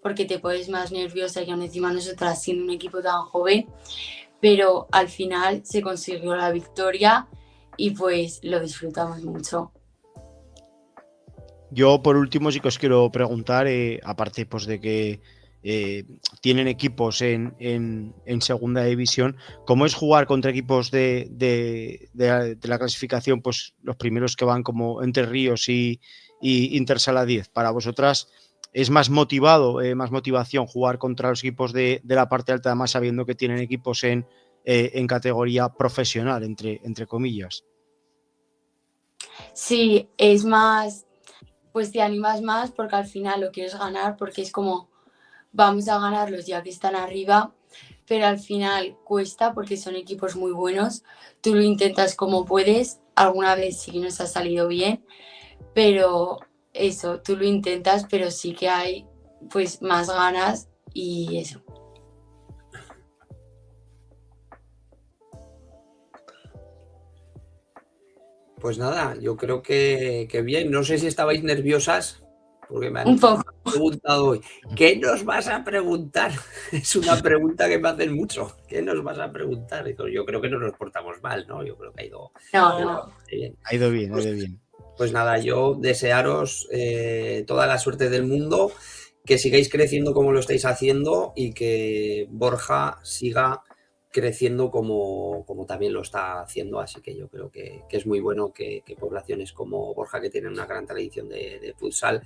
porque te pones más nerviosa y aún encima nosotras siendo un equipo tan joven, pero al final se consiguió la victoria y pues lo disfrutamos mucho. Yo por último sí que os quiero preguntar, aparte pues de que tienen equipos en segunda división, ¿cómo es jugar contra equipos de la clasificación, pues los primeros que van como Entre Ríos y Intersala 10? Para vosotras es más motivación jugar contra los equipos de la parte alta, además sabiendo que tienen equipos en categoría profesional, entre comillas. Sí, es más, pues te animas más porque al final lo quieres ganar, porque es como vamos a ganarlos ya que están arriba, pero al final cuesta porque son equipos muy buenos, tú lo intentas como puedes, alguna vez sí que nos ha salido bien, pero eso, tú lo intentas, pero sí que hay pues más ganas y eso. Pues nada, yo creo que bien. No sé si estabais nerviosas, porque me han preguntado hoy. ¿Qué nos vas a preguntar? Es una pregunta que me hacen mucho. ¿Qué nos vas a preguntar? Yo creo que no nos portamos mal, ¿no? Yo creo que ha ido bien. Ha ido bien. Pues nada, yo desearos toda la suerte del mundo, que sigáis creciendo como lo estáis haciendo y que Borja siga creciendo como también lo está haciendo, así que yo creo que es muy bueno que poblaciones como Borja, que tienen una gran tradición de futsal,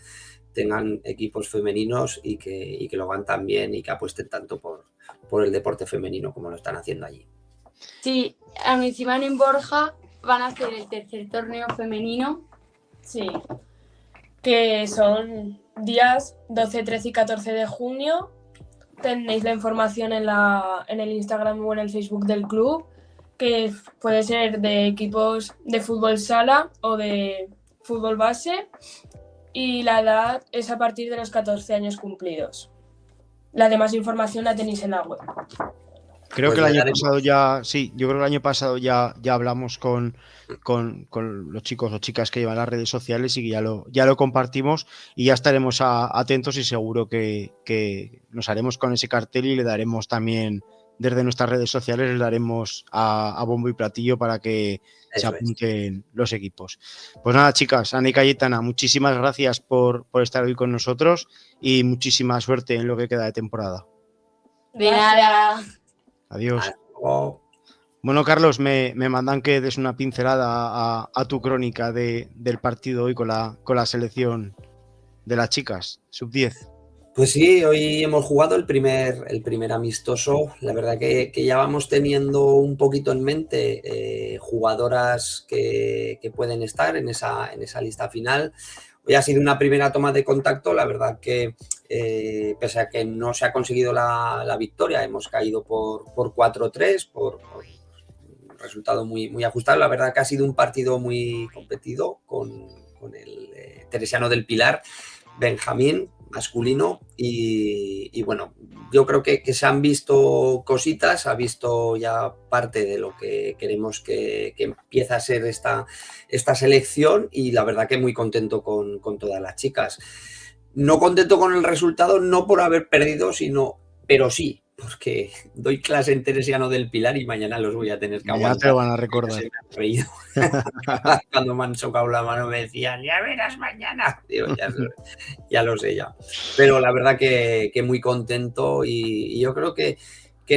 tengan equipos femeninos y que lo hagan tan bien y que apuesten tanto por el deporte femenino como lo están haciendo allí. Sí, encima en Borja van a hacer el tercer torneo femenino. Sí, que son días 12, 13 y 14 de junio. Tenéis la información en el Instagram o en el Facebook del club que puede ser de equipos de fútbol sala o de fútbol base, y la edad es a partir de los 14 años cumplidos. La demás información la tenéis en la web. Creo Pues que el le año daremos. pasado ya, sí, yo creo que el año pasado ya hablamos con los chicos o chicas que llevan las redes sociales y que ya lo compartimos y ya estaremos atentos y seguro que nos haremos con ese cartel y le daremos también desde nuestras redes sociales, le daremos a bombo y platillo para que se Eso es. apunten los equipos. Pues nada, chicas, Ana y Cayetana, muchísimas gracias por estar hoy con nosotros y muchísima suerte en lo que queda de temporada. De nada. Adiós. Hasta luego. Bueno, Carlos, me mandan que des una pincelada a tu crónica del partido hoy con la selección de las chicas, sub-10. Pues sí, hoy hemos jugado el primer amistoso. La verdad que ya vamos teniendo un poquito en mente jugadoras que pueden estar en esa lista final. Hoy ha sido una primera toma de contacto. La verdad que pese a que no se ha conseguido la victoria, hemos caído por 4-3, por un resultado muy ajustado. La verdad que ha sido un partido muy competido con el Teresiano del Pilar, Benjamín, masculino, y bueno, yo creo que se han visto cositas, ha visto ya parte de lo que queremos que empieza a ser esta selección, y la verdad que muy contento con todas las chicas. No contento con el resultado, no por haber perdido, pero sí, porque doy clase en Teresiano del Pilar y mañana los voy a tener que aguantar. Ya te lo van a recordar. Se me han reído. Cuando me han socado la mano me decían, ya verás mañana. Digo, ya lo sé ya. Pero la verdad que muy contento, y yo creo que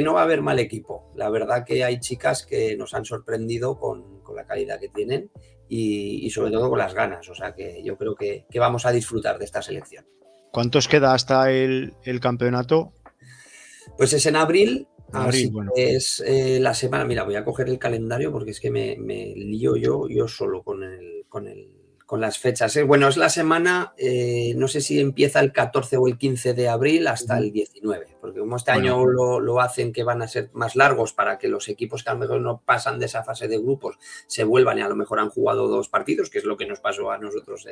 no va a haber mal equipo. La verdad que hay chicas que nos han sorprendido con la calidad que tienen y sobre todo con las ganas. O sea que yo creo que vamos a disfrutar de esta selección. ¿Cuántos queda hasta el campeonato? Pues es en abril. Así Bueno. que es la semana. Mira, voy a coger el calendario porque es que me lío yo solo con las fechas. Bueno, es la semana, no sé si empieza el 14 o el 15 de abril hasta el 19, porque como este año lo hacen que van a ser más largos para que los equipos que a lo mejor no pasan de esa fase de grupos se vuelvan y a lo mejor han jugado 2 partidos, que es lo que nos pasó a nosotros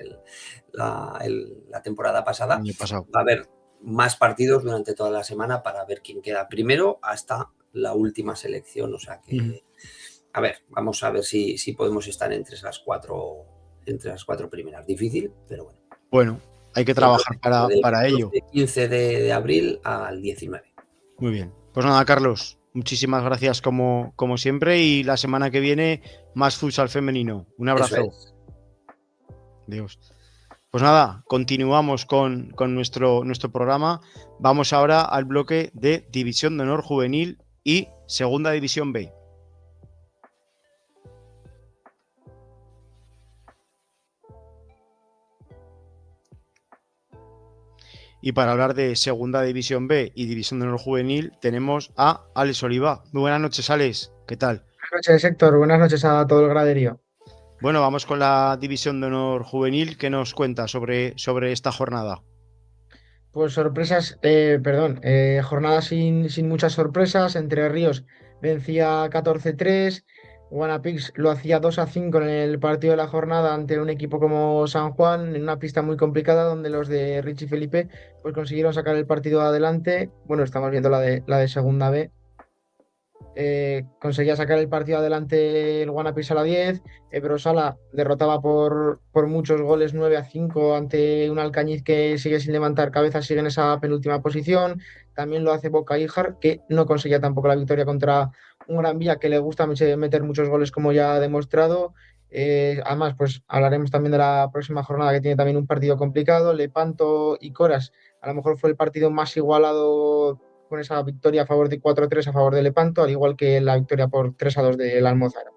la temporada pasada. El año pasado. Va a haber más partidos durante toda la semana para ver quién queda primero hasta la última selección. O sea que, a ver, vamos a ver si podemos estar entre las cuatro primeras. Difícil, pero bueno. Bueno, hay que trabajar para ello. Del 15 de abril al 19. Muy bien. Pues nada, Carlos, muchísimas gracias como siempre, y la semana que viene más futsal femenino. Un abrazo. Eso es. Adiós. Pues nada, continuamos con nuestro programa. Vamos ahora al bloque de División de Honor Juvenil y Segunda División B. Y para hablar de Segunda División B y División de Honor Juvenil tenemos a Alex Oliva. Muy buenas noches, Alex. ¿Qué tal? Buenas noches, Héctor. Buenas noches a todo el graderío. Bueno, vamos con la División de Honor Juvenil. ¿Qué nos cuenta sobre esta jornada? Pues sorpresas, jornada sin muchas sorpresas. Entre Ríos vencía 14-3. Guanapix lo hacía 2-5 en el partido de la jornada ante un equipo como San Juan, en una pista muy complicada donde los de Richie Felipe pues consiguieron sacar el partido adelante. Bueno, estamos viendo la de Segunda B. Conseguía sacar el partido adelante el Guanapix a la 10. Ebrosala derrotaba por muchos goles 9-5 ante un Alcañiz que sigue sin levantar cabeza, sigue en esa penúltima posición. También lo hace Boca Ijar, que no conseguía tampoco la victoria contra un Gran Vía que le gusta meter muchos goles, como ya ha demostrado. Además, pues hablaremos también de la próxima jornada, que tiene también un partido complicado. Lepanto y Coras, a lo mejor fue el partido más igualado, con esa victoria a favor de 4-3 a favor de Lepanto, al igual que la victoria por 3-2 del Almozara.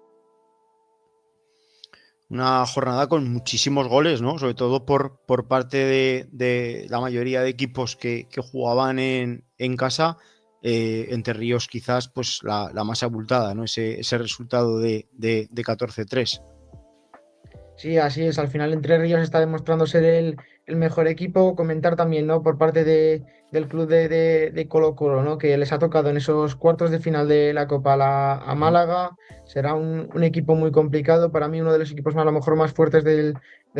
Una jornada con muchísimos goles, ¿no? Sobre todo por parte de la mayoría de equipos que jugaban en casa. Entre Ríos quizás pues la más abultada, ¿no? Ese resultado de 14-3. Sí, así es. Al final Entre Ríos está demostrando ser el el mejor equipo. Comentar también, ¿no? Por parte del club de Colo-Colo, ¿no? Que les ha tocado en esos cuartos de final de la Copa a Málaga. Será un equipo muy complicado. Para mí, uno de los equipos a lo mejor más fuertes del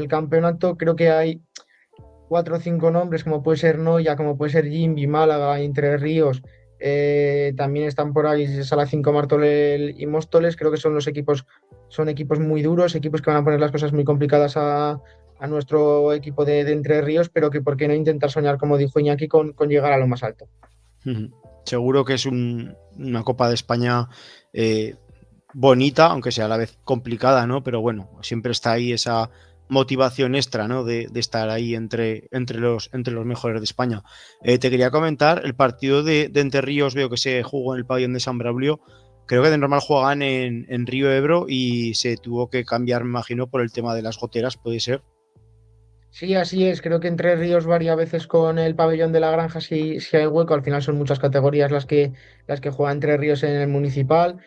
campeonato. Creo que hay 4 o 5 nombres, como puede ser Noya, como puede ser Jimby, Málaga, Entre Ríos. También están por ahí Sala 5, Martorell y Móstoles. Creo que son equipos muy duros, equipos que van a poner las cosas muy complicadas a nuestro equipo de Entre Ríos, pero que por qué no intentar soñar, como dijo Iñaki, con llegar a lo más alto. Seguro que es una Copa de España bonita, aunque sea a la vez complicada, ¿no? Pero bueno, siempre está ahí esa motivación extra, ¿no? De estar ahí entre los mejores de España. Te quería comentar, el partido de Entre Ríos veo que se jugó en el pabellón de San Braulio. Creo que de normal juegan en Río Ebro y se tuvo que cambiar, me imagino, por el tema de las goteras, ¿puede ser? Sí, así es. Creo que Entre Ríos varias veces con el pabellón de la Granja si hay hueco. Al final son muchas categorías las que juega Entre Ríos en el municipal.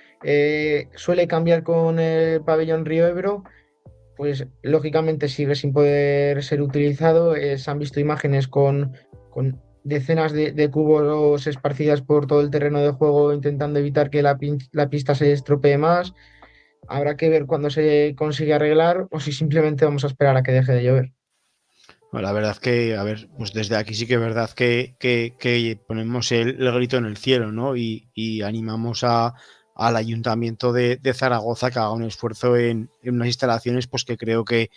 Suele cambiar con el pabellón Río Ebro. Pues lógicamente sigue sin poder ser utilizado. Se han visto imágenes con decenas de cubos esparcidas por todo el terreno de juego intentando evitar que la pista se estropee más. Habrá que ver cuándo se consigue arreglar o si simplemente vamos a esperar a que deje de llover. Bueno, la verdad que, a ver, pues desde aquí sí que es verdad que ponemos el grito en el cielo, ¿no? Y animamos al Ayuntamiento de Zaragoza que haga un esfuerzo en unas instalaciones, pues que creo que,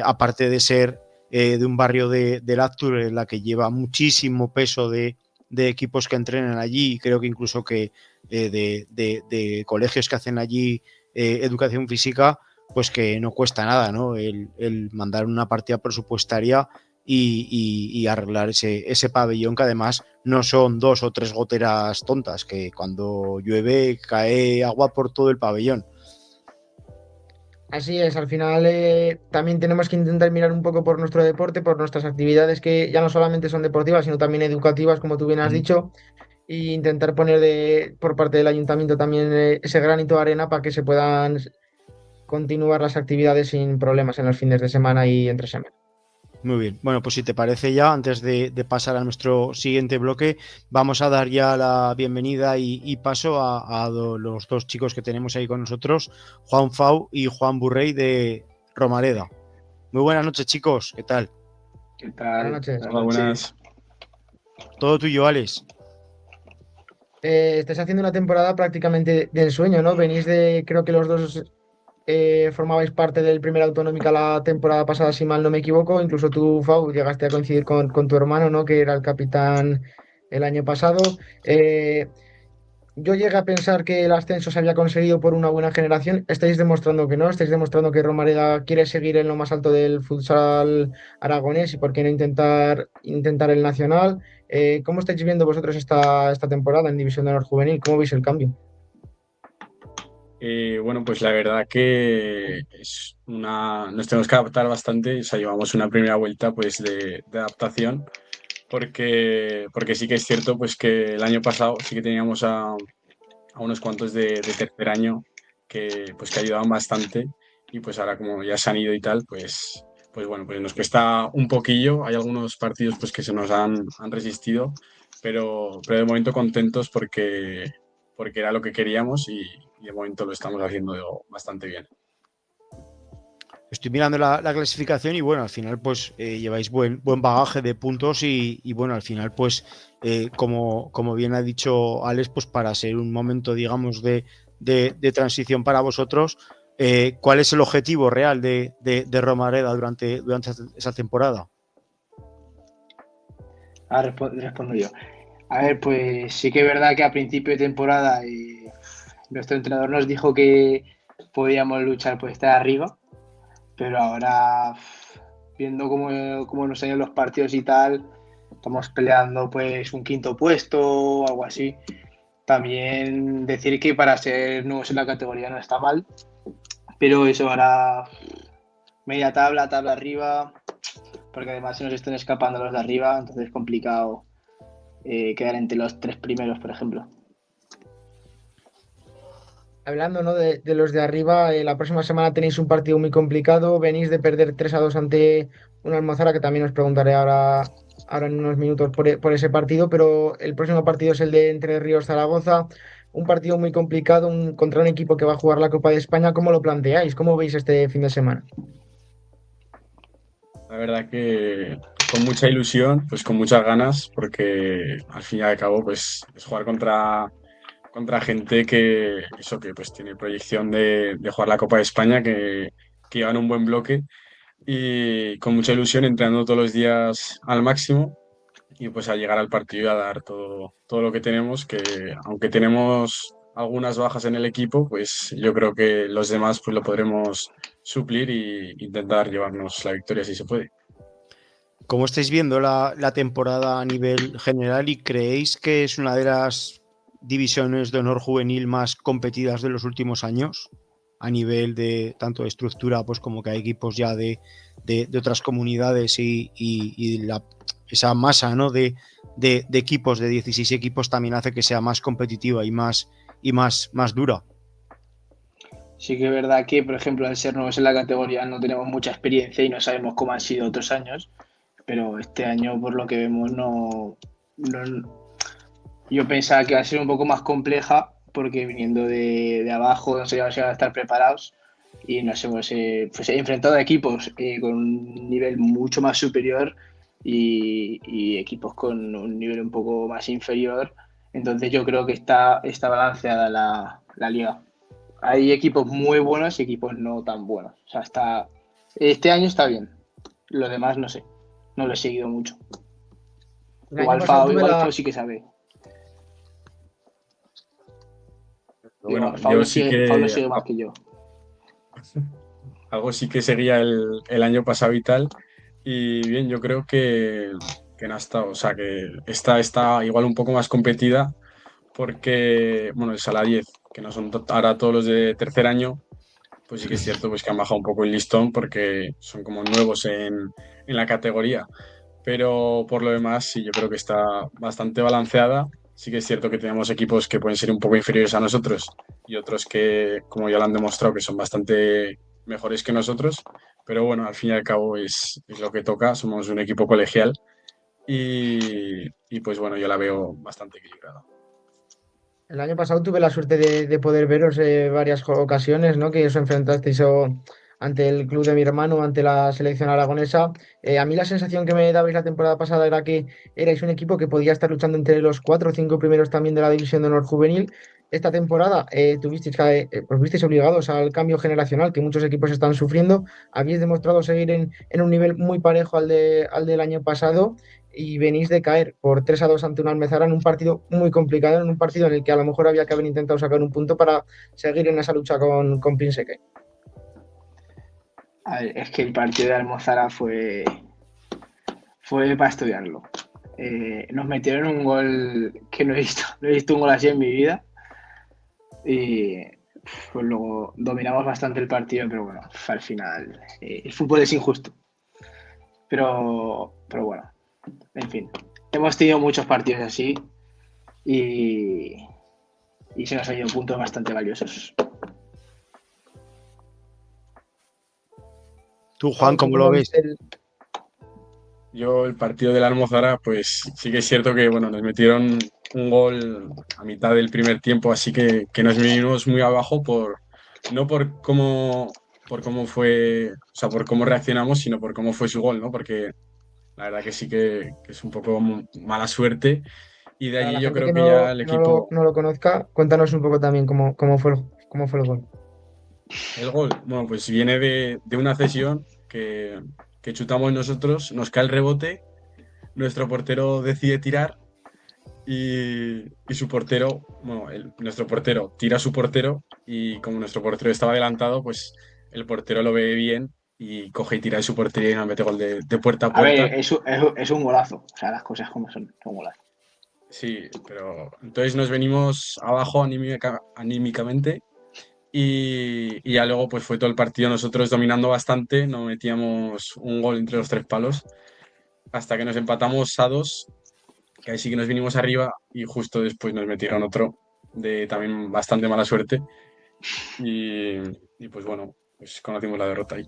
aparte de ser de un barrio del Actur, en la que lleva muchísimo peso de equipos que entrenan allí, y creo que incluso que de colegios que hacen allí educación física, pues que no cuesta nada, ¿no? El mandar una partida presupuestaria y arreglar ese pabellón, que además no son 2 o 3 goteras tontas, que cuando llueve cae agua por todo el pabellón. Así es, al final también tenemos que intentar mirar un poco por nuestro deporte, por nuestras actividades que ya no solamente son deportivas, sino también educativas, como tú bien has dicho, e intentar poner por parte del ayuntamiento también ese granito de arena para que se puedan continuar las actividades sin problemas en los fines de semana y entre semana. Muy bien, bueno, pues si te parece ya, antes de pasar a nuestro siguiente bloque, vamos a dar ya la bienvenida y paso a los 2 chicos que tenemos ahí con nosotros, Juan Fau y Juan Burrey de Romareda. Muy buenas noches, chicos, ¿qué tal? ¿Qué tal? Buenas noches. Hola, buenas. Todo tuyo, Alex. Estáis haciendo una temporada prácticamente de ensueño, ¿no? Venís creo que los dos formabais parte del Primera Autonómica la temporada pasada, si mal no me equivoco. Incluso tú, Fau, llegaste a coincidir con tu hermano, ¿no? Que era el capitán el año pasado. Yo llegué a pensar que el ascenso se había conseguido por una buena generación. Estáis demostrando que no, estáis demostrando que Romareda quiere seguir en lo más alto del futsal aragonés y por qué no intentar el nacional. ¿Cómo estáis viendo vosotros esta temporada en División de Honor Juvenil? ¿Cómo veis el cambio? Bueno, pues la verdad que nos tenemos que adaptar bastante. O sea, llevamos una primera vuelta pues de adaptación porque sí que es cierto pues que el año pasado sí que teníamos a unos cuantos de tercer año que ayudaban bastante y pues ahora como ya se han ido y tal, pues bueno, pues nos cuesta un poquillo. Hay algunos partidos pues que se nos han resistido, pero de momento contentos porque era lo que queríamos y de momento lo estamos haciendo bastante bien. Estoy mirando la clasificación y bueno, al final pues lleváis buen bagaje de puntos y bueno, al final pues como bien ha dicho Alex, pues para ser un momento digamos de transición para vosotros, ¿cuál es el objetivo real de Romareda durante esa temporada? Ahora respondo yo. A ver, pues sí que es verdad que a principio de temporada nuestro entrenador nos dijo que podíamos luchar por estar arriba, pero ahora viendo cómo nos salen los partidos y tal, estamos peleando pues un quinto puesto o algo así. También decir que para ser nuevos en la categoría no está mal, pero eso ahora media tabla arriba, porque además se nos están escapando los de arriba, entonces es complicado quedar entre los 3 primeros, por ejemplo. Hablando, ¿no? de los de arriba, la próxima semana tenéis un partido muy complicado, venís de perder 3-2 ante una Almozara, que también os preguntaré ahora en unos minutos por ese partido, pero el próximo partido es el de Entre Ríos Zaragoza, un partido muy complicado contra un equipo que va a jugar la Copa de España. ¿Cómo lo planteáis? ¿Cómo veis este fin de semana? La verdad que con mucha ilusión, pues con muchas ganas, porque al fin y al cabo, pues es jugar contra gente que pues tiene proyección de jugar la Copa de España, que llevan un buen bloque y con mucha ilusión, entrenando todos los días al máximo y pues al llegar al partido a dar todo lo que tenemos, que aunque tenemos algunas bajas en el equipo, pues yo creo que los demás pues lo podremos suplir e intentar llevarnos la victoria si se puede. ¿Cómo estáis viendo la temporada a nivel general y creéis que es una de las divisiones de honor juvenil más competidas de los últimos años? A nivel de tanto de estructura, pues como que hay equipos ya de otras comunidades y esa masa, ¿no? de equipos, de 16 equipos, también hace que sea más competitiva y más dura. Sí que es verdad que, por ejemplo, al ser nuevos en la categoría no tenemos mucha experiencia y no sabemos cómo han sido otros años, pero este año, por lo que vemos, yo pensaba que iba a ser un poco más compleja porque viniendo de abajo no sabíamos si iban a estar preparados y nos hemos pues, enfrentado a equipos con un nivel mucho más superior y equipos con un nivel un poco más inferior. Entonces yo creo que está balanceada la liga. Hay equipos muy buenos y equipos no tan buenos. O sea, este año está bien. Lo demás no sé. No lo he seguido mucho. El año pasado tuve Igual Fao sí que sabe. Bueno, Fao lo sigue más que yo. Algo sí que seguía el año pasado y tal. Y bien, yo creo que no ha estado, o sea, que está igual un poco más competida porque, bueno, el Sala 10, que no son ahora todos los de tercer año, pues sí que es cierto pues que han bajado un poco el listón porque son como nuevos en la categoría. Pero por lo demás, sí, yo creo que está bastante balanceada. Sí que es cierto que tenemos equipos que pueden ser un poco inferiores a nosotros y otros que, como ya lo han demostrado, que son bastante mejores que nosotros. Pero bueno, al fin y al cabo es lo que toca. Somos un equipo colegial y pues bueno, yo la veo bastante equilibrada. El año pasado tuve la suerte de poder veros varias ocasiones, ¿no? Que os enfrentasteis ante el club de mi hermano, ante la selección aragonesa. A mí la sensación que me dabais la temporada pasada era que erais un equipo que podía estar luchando entre los 4 o 5 primeros también de la División de Honor Juvenil. Esta temporada os visteis obligados al cambio generacional que muchos equipos están sufriendo. Habéis demostrado seguir en un nivel muy parejo al del año pasado y venís de caer por 3-2 ante un Almezara en un partido muy complicado, en un partido en el que a lo mejor había que haber intentado sacar un punto para seguir en esa lucha con Pinseque. A ver, es que el partido de Almozara fue para estudiarlo. Nos metieron un gol que no he visto un gol así en mi vida y pues luego dominamos bastante el partido, pero bueno, al final el fútbol es injusto. Pero bueno, en fin, hemos tenido muchos partidos así y se nos han ido puntos bastante valiosos. Tú, Juan, ¿cómo lo ves? Yo el partido de la Almozara, pues sí que es cierto que bueno, nos metieron un gol a mitad del primer tiempo, así que nos vinimos muy abajo no por cómo fue, o sea, por cómo reaccionamos, sino por cómo fue su gol, ¿no? Porque la verdad que sí que es un poco mala suerte y de Para allí la yo gente creo que que ya el no equipo... no lo conozca, cuéntanos un poco también cómo fue el gol. El gol, bueno, pues viene de una cesión que chutamos nosotros, nos cae el rebote, nuestro portero decide tirar y su portero, bueno, nuestro portero tira a su portero y como nuestro portero estaba adelantado, pues el portero lo ve bien y coge y tira de su portería y nos mete gol de puerta a A puerta. ver, es un golazo, o sea, las cosas como son, es un golazo. Sí, pero entonces nos venimos abajo anímicamente y ya luego pues fue todo el partido nosotros dominando bastante, no metíamos un gol entre los tres palos hasta que nos empatamos a 2, que ahí sí que nos vinimos arriba y justo después nos metieron otro de también bastante mala suerte y pues bueno, pues conocimos la derrota ahí.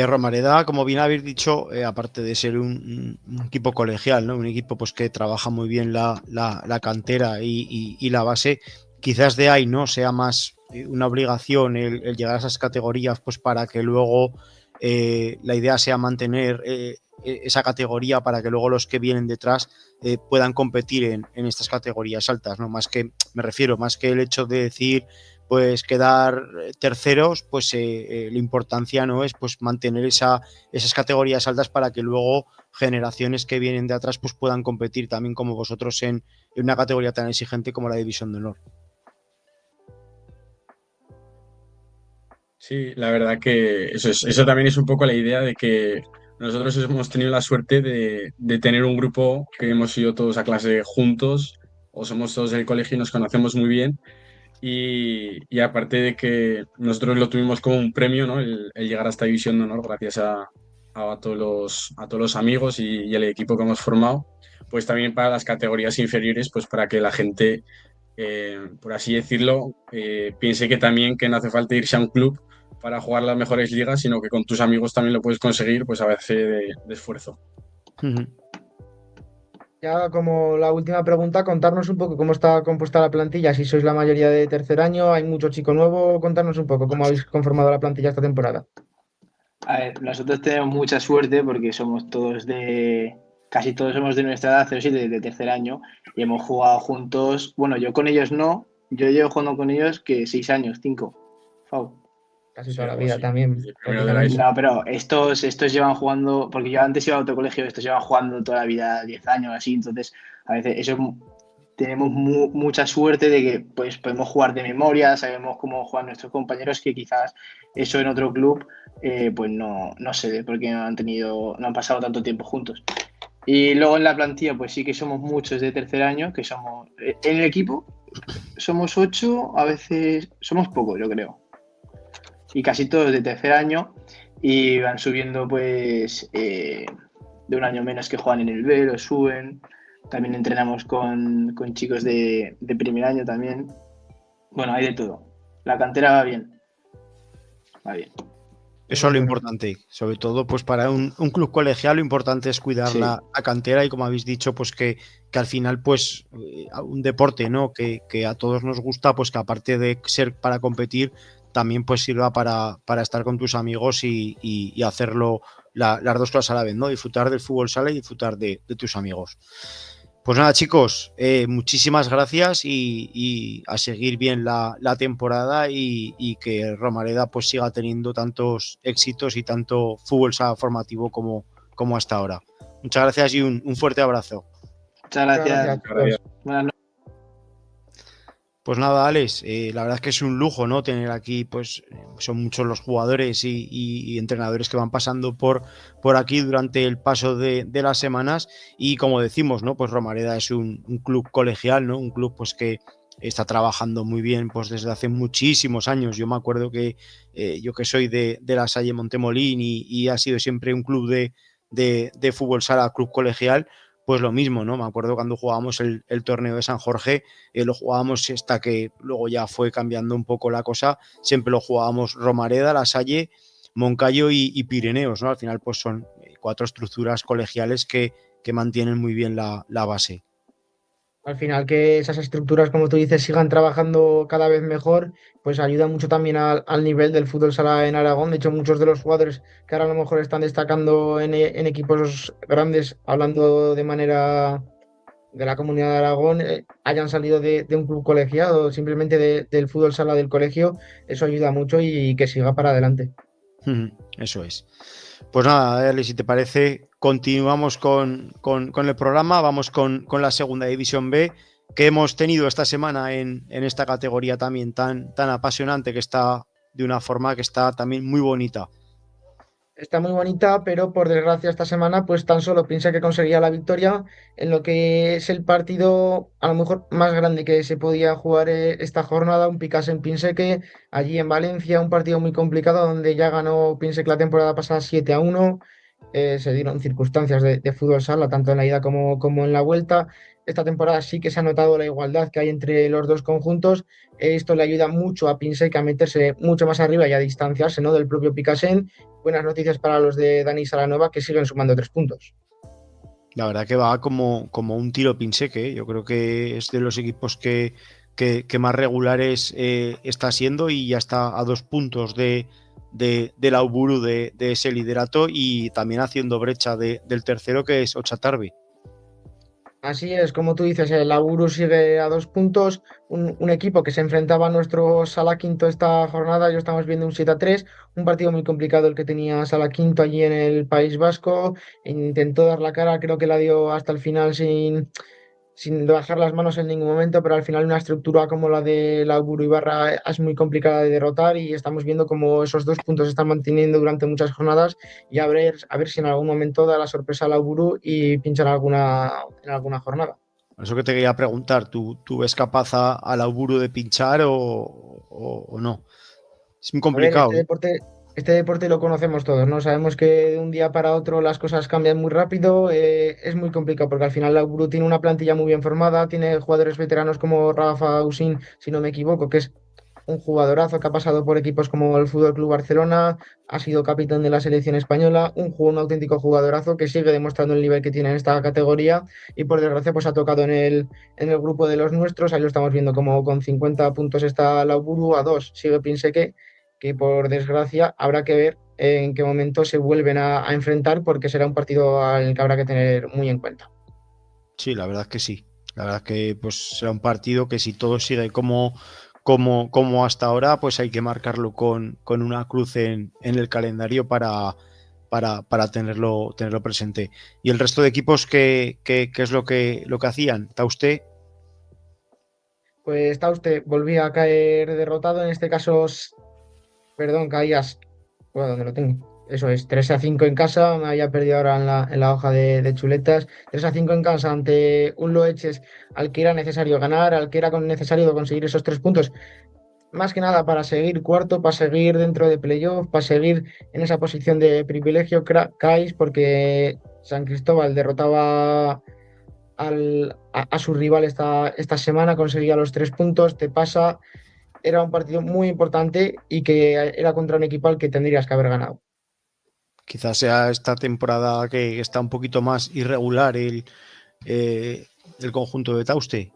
Romareda, como bien habéis dicho, aparte de ser un equipo colegial, ¿no? Un equipo pues, que trabaja muy bien la cantera y la base, quizás de ahí no sea más una obligación el llegar a esas categorías pues, para que luego la idea sea mantener esa categoría para que luego los que vienen detrás puedan competir en estas categorías altas, ¿no? Más que, me refiero, más que el hecho de decir pues quedar terceros, pues la importancia no es pues mantener esas categorías altas para que luego generaciones que vienen de atrás pues puedan competir también como vosotros en una categoría tan exigente como la División de Honor. Sí, la verdad que eso también es un poco la idea de que nosotros hemos tenido la suerte de tener un grupo que hemos ido todos a clase juntos o somos todos del colegio y nos conocemos muy bien. Y aparte de que nosotros lo tuvimos como un premio, ¿no? El llegar a esta división de honor gracias a todos los amigos y el equipo que hemos formado, pues también para las categorías inferiores, pues para que la gente, por así decirlo, piense que también que no hace falta irse a un club para jugar las mejores ligas, sino que con tus amigos también lo puedes conseguir, pues a veces de esfuerzo. Ya como la última pregunta, contarnos un poco cómo está compuesta la plantilla, si sois la mayoría de tercer año, hay mucho chico nuevo, contarnos un poco cómo habéis conformado la plantilla esta temporada. A ver, nosotros tenemos mucha suerte porque casi todos somos de nuestra edad, 07, de tercer año, y hemos jugado juntos. Bueno, yo con ellos no, yo llevo jugando con ellos que 6 años, 5. Fau. Casi toda la vida también. No, pero estos llevan jugando, porque yo antes iba a otro colegio, estos llevan jugando toda la vida, 10 años así, entonces a veces tenemos mucha suerte de que pues podemos jugar de memoria, sabemos cómo juegan nuestros compañeros, que quizás eso en otro club pues no se ve porque no han pasado tanto tiempo juntos. Y luego en la plantilla pues sí que somos muchos de tercer año, que somos en el equipo somos 8, a veces somos pocos, yo creo. Y casi todos de tercer año y van subiendo pues de un año menos que juegan en el B, lo suben. También entrenamos con chicos de primer año también. Bueno, hay de todo. La cantera va bien. Va bien. Eso es lo importante, sobre todo pues para un club colegial lo importante es cuidar Sí. la cantera y como habéis dicho pues que al final pues un deporte, ¿no? Que a todos nos gusta, pues que aparte de ser para competir también pues sirva para estar con tus amigos y hacerlo las dos cosas a la vez, ¿no? Disfrutar del fútbol sala y disfrutar de tus amigos. Pues nada, chicos, muchísimas gracias y a seguir bien la temporada y que Romareda pues siga teniendo tantos éxitos y tanto fútbol sala formativo como hasta ahora. Muchas gracias y un fuerte abrazo. Muchas gracias. Buenas noches. Pues nada, Alex, la verdad es que es un lujo, ¿no? Tener aquí, pues son muchos los jugadores y entrenadores que van pasando por aquí durante el paso de las semanas y como decimos, ¿no? Pues Romareda es un club colegial, ¿no? Un club pues que está trabajando muy bien pues desde hace muchísimos años. Yo me acuerdo que yo que soy de la Salle Montemolín y ha sido siempre un club de fútbol sala, club colegial, pues lo mismo, ¿no? Me acuerdo cuando jugábamos el torneo de San Jorge, lo jugábamos hasta que luego ya fue cambiando un poco la cosa, siempre lo jugábamos Romareda, La Salle, Moncayo y Pirineos, ¿no? Al final pues son 4 estructuras colegiales que mantienen muy bien la base. Al final que esas estructuras, como tú dices, sigan trabajando cada vez mejor, pues ayuda mucho también al nivel del fútbol sala en Aragón. De hecho, muchos de los jugadores que ahora a lo mejor están destacando en equipos grandes, hablando de manera de la comunidad de Aragón, hayan salido de un club colegiado, simplemente del fútbol sala del colegio, eso ayuda mucho y que siga para adelante. Eso es. Pues nada, Ale, si te parece, continuamos con el programa, vamos con la segunda división B que hemos tenido esta semana en esta categoría también tan apasionante, que está de una forma que está también muy bonita. Está muy bonita, pero por desgracia esta semana pues tan solo piensa que conseguía la victoria en lo que es el partido a lo mejor más grande que se podía jugar esta jornada, un Picasso-Pinsec allí en Valencia, un partido muy complicado donde ya ganó Pinsec la temporada pasada 7-1 se dieron circunstancias de fútbol sala, tanto en la ida como en la vuelta. Esta temporada sí que se ha notado la igualdad que hay entre los dos conjuntos. Esto le ayuda mucho a Pinsec a meterse mucho más arriba y a distanciarse, ¿no?, del propio Picasen. Buenas noticias para los de Dani Salanova, que siguen sumando 3 puntos. La verdad que va como un tiro Pinseque, ¿eh? Yo creo que es de los equipos que más regulares está siendo y ya está a 2 puntos del Auburu de ese liderato y también haciendo brecha del tercero, que es Ochatarbi. Así es, como tú dices, el Auburu sigue a 2 puntos, un equipo que se enfrentaba a nuestro Sala Quinto esta jornada, yo estamos viendo un 7-3, un partido muy complicado el que tenía Sala Quinto allí en el País Vasco, intentó dar la cara, creo que la dio hasta el final sin bajar las manos en ningún momento, pero al final una estructura como la de la Buru Ibarra es muy complicada de derrotar y estamos viendo cómo esos 2 puntos se están manteniendo durante muchas jornadas y a ver si en algún momento da la sorpresa a la Buru y pinchan en alguna jornada. Eso que te quería preguntar, ¿tú ves capaz al Auburu de pinchar o no? Es muy A ver, complicado, ¿eh? este deporte lo conocemos todos, ¿no? Sabemos que de un día para otro las cosas cambian muy rápido, es muy complicado porque al final la Buru tiene una plantilla muy bien formada, tiene jugadores veteranos como Rafa Usín, si no me equivoco, que es un jugadorazo que ha pasado por equipos como el Fútbol Club Barcelona, ha sido capitán de la selección española, un auténtico jugadorazo que sigue demostrando el nivel que tiene en esta categoría y por desgracia pues ha tocado en el grupo de los nuestros, ahí lo estamos viendo como con 50 puntos está la Buru, a 2 sigue Pinseke, que por desgracia habrá que ver en qué momento se vuelven a enfrentar porque será un partido al que habrá que tener muy en cuenta. Sí, la verdad es que sí. La verdad es que pues será un partido que si todo sigue como hasta ahora, pues hay que marcarlo con una cruz en el calendario para tenerlo presente. Y el resto de equipos, ¿qué es lo que hacían? ¿Tauste? Pues está usted, volvía a caer derrotado, en este caso, perdón, caías. Bueno, ¿dónde lo tengo? Eso es, 3-5 en casa, me había perdido ahora en la hoja de chuletas. 3-5 en casa ante un Loeches al que era necesario ganar, al que era necesario conseguir esos 3 puntos. Más que nada para seguir cuarto, para seguir dentro de playoff, para seguir en esa posición de privilegio, caes porque San Cristóbal derrotaba a su rival esta semana, conseguía los 3 puntos, te pasa. Era un partido muy importante y que era contra un equipo al que tendrías que haber ganado. Quizás sea esta temporada que está un poquito más irregular el conjunto de Tauste.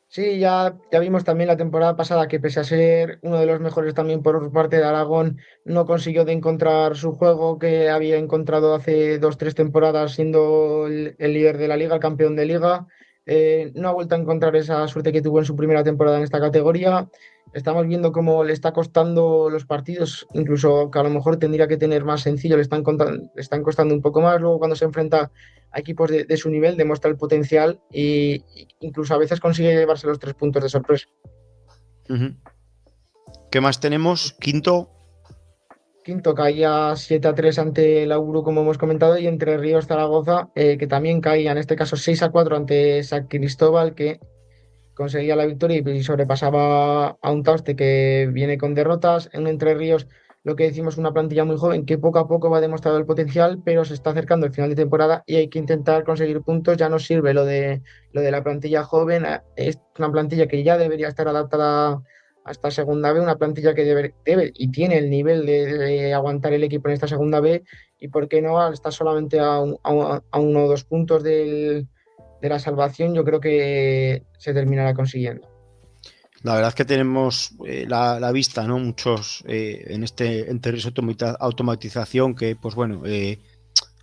Sí, ya vimos también la temporada pasada que pese a ser uno de los mejores también por parte de Aragón, no consiguió de encontrar su juego que había encontrado hace 2, 3 temporadas siendo el líder de la liga, el campeón de liga. No ha vuelto a encontrar esa suerte que tuvo en su primera temporada en esta categoría. Estamos viendo cómo le está costando los partidos, incluso que a lo mejor tendría que tener más sencillo, le están costando un poco más. Luego cuando se enfrenta a equipos de su nivel, demuestra el potencial e incluso a veces consigue llevarse los 3 puntos de sorpresa. Uh-huh. ¿Qué más tenemos? Quinto. Quinto caía 7-3 ante la Uru, como hemos comentado, y Entre Ríos Zaragoza, que también caía, en este caso 6-4 ante San Cristóbal, que conseguía la victoria y sobrepasaba a un Tauste que viene con derrotas. En Entre Ríos, lo que decimos, una plantilla muy joven que poco a poco va demostrando el potencial, pero se está acercando el final de temporada y hay que intentar conseguir puntos. Ya no sirve lo de la plantilla joven, es una plantilla que ya debería estar adaptada hasta segunda B, una plantilla que debe y tiene el nivel de aguantar el equipo en esta segunda B y por qué no, al estar solamente a 1 o 2 puntos de la salvación, yo creo que se terminará consiguiendo. La verdad es que tenemos la vista, ¿no? Muchos en este automatización que, pues bueno,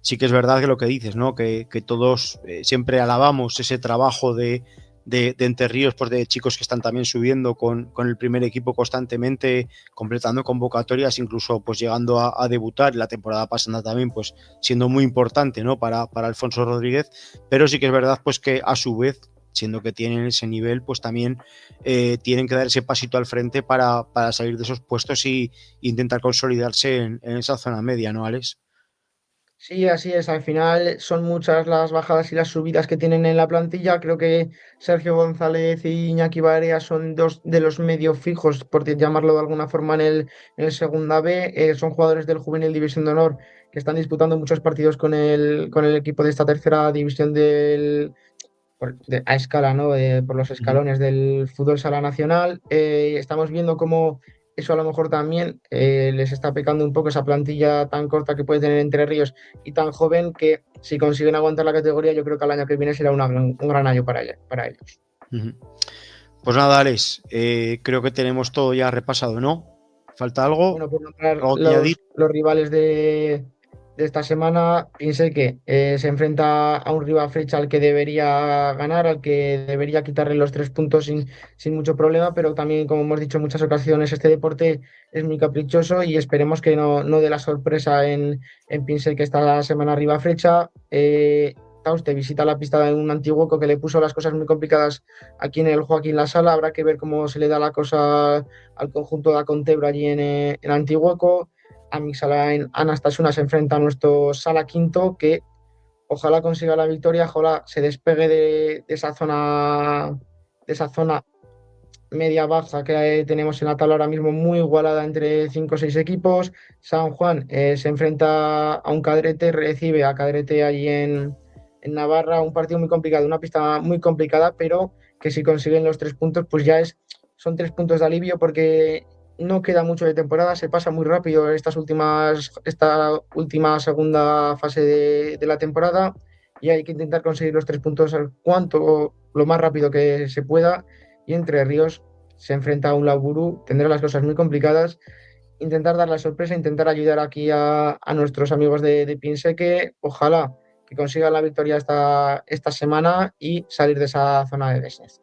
sí que es verdad que lo que dices, ¿no? Que todos siempre alabamos ese trabajo de Entre Ríos, pues de chicos que están también subiendo con el primer equipo constantemente, completando convocatorias, incluso pues llegando a debutar, la temporada pasada también pues siendo muy importante, ¿no? Para Alfonso Rodríguez, pero sí que es verdad pues que a su vez, siendo que tienen ese nivel, pues también tienen que dar ese pasito al frente para salir de esos puestos y intentar consolidarse en esa zona media, ¿no, Alex? Sí, así es. Al final son muchas las bajadas y las subidas que tienen en la plantilla. Creo que Sergio González y Iñaki Barea son dos de los medio fijos, por llamarlo de alguna forma, en el Segunda B. Son jugadores del Juvenil División de Honor que están disputando muchos partidos con el equipo de esta tercera división a escala, ¿no? Por los Ujú. escalones del fútbol sala nacional. Estamos viendo cómo eso a lo mejor también les está pecando un poco esa plantilla tan corta que puede tener Entre Ríos y tan joven que si consiguen aguantar la categoría, yo creo que al año que viene será un gran año para ellos. Ujú. Pues nada, Alex, creo que tenemos todo ya repasado, ¿no? ¿Falta algo? Bueno, por nombrar ¿Algo que añadir? los rivales de esta semana, piense que se enfrenta a un rival Frecha al que debería ganar, al que debería quitarle los 3 puntos sin mucho problema, pero también, como hemos dicho en muchas ocasiones, este deporte es muy caprichoso y esperemos que no dé la sorpresa en Pinsel que esta semana arriba Frecha. Usted visita la pista de un Antiguoco que le puso las cosas muy complicadas aquí en el Joaquín La Sala. Habrá que ver cómo se le da la cosa al conjunto de Acontebro allí en Antiguoco. A Mixala en Anastasuna se enfrenta a nuestro Sala Quinto, que ojalá consiga la victoria, ojalá se despegue de esa zona media-baja que tenemos en la tabla ahora mismo, muy igualada entre 5 o 6 equipos. San Juan se enfrenta a un Cadrete, recibe a Cadrete allí en Navarra, un partido muy complicado, una pista muy complicada, pero que si consiguen los 3 puntos, pues son 3 puntos de alivio porque no queda mucho de temporada, se pasa muy rápido esta última segunda fase de la temporada y hay que intentar conseguir los 3 puntos lo más rápido que se pueda. Y Entre Ríos se enfrenta a un Lauburu, tendrá las cosas muy complicadas. Intentar dar la sorpresa, intentar ayudar aquí a nuestros amigos de Pienseque, ojalá que consigan la victoria esta semana y salir de esa zona de descenso.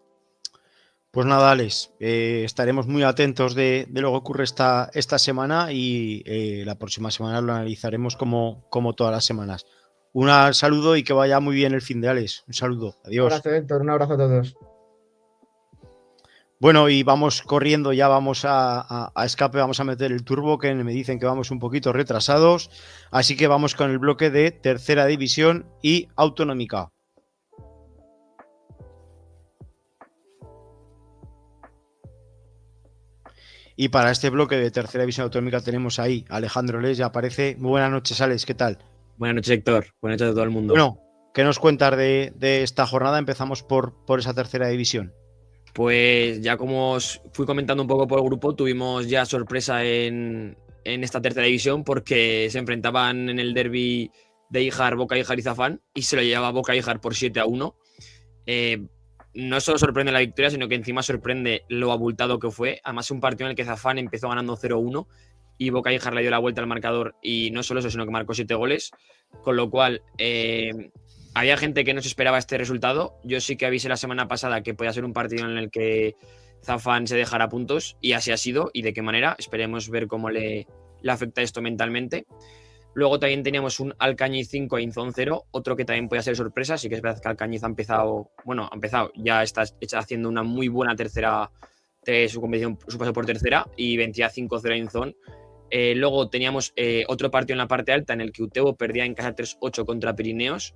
Pues nada, Alex, estaremos muy atentos de lo que ocurre esta semana y la próxima semana lo analizaremos como todas las semanas. Un saludo y que vaya muy bien el fin de Alex. Un saludo, Un adiós. abrazo, Héctor, un abrazo a todos. Bueno, y vamos corriendo, ya vamos a escape, vamos a meter el turbo, que me dicen que vamos un poquito retrasados, así que vamos con el bloque de tercera división y autonómica. Y para este bloque de tercera división autonómica tenemos ahí a Alejandro Les, ya aparece. Muy buenas noches, Alex, ¿qué tal? Buenas noches, Héctor. Buenas noches a todo el mundo. Bueno, ¿qué nos cuentas de esta jornada? Empezamos por esa tercera división. Pues ya como os fui comentando un poco por el grupo, tuvimos ya sorpresa en esta tercera división porque se enfrentaban en el derbi de Híjar, Boca Híjar y Zafán y se lo llevaba Boca Híjar por 7-1. No solo sorprende la victoria, sino que encima sorprende lo abultado que fue. Además, un partido en el que Zafán empezó ganando 0-1 y Boca Híjar le dio la vuelta al marcador y no solo eso, sino que marcó 7 goles. Con lo cual, había gente que no se esperaba este resultado. Yo sí que avisé la semana pasada que podía ser un partido en el que Zafán se dejara puntos y así ha sido. ¿Y de qué manera? Esperemos ver cómo le afecta esto mentalmente. Luego también teníamos un Alcañiz 5 e Inzón 0, otro que también podía ser sorpresa. Sí que es verdad que Alcañiz ha empezado, ya está haciendo una muy buena tercera de su competición, su paso por tercera, y vencía 5-0 a Inzón. Luego teníamos otro partido en la parte alta en el que Utebo perdía en casa 3-8 contra Pirineos.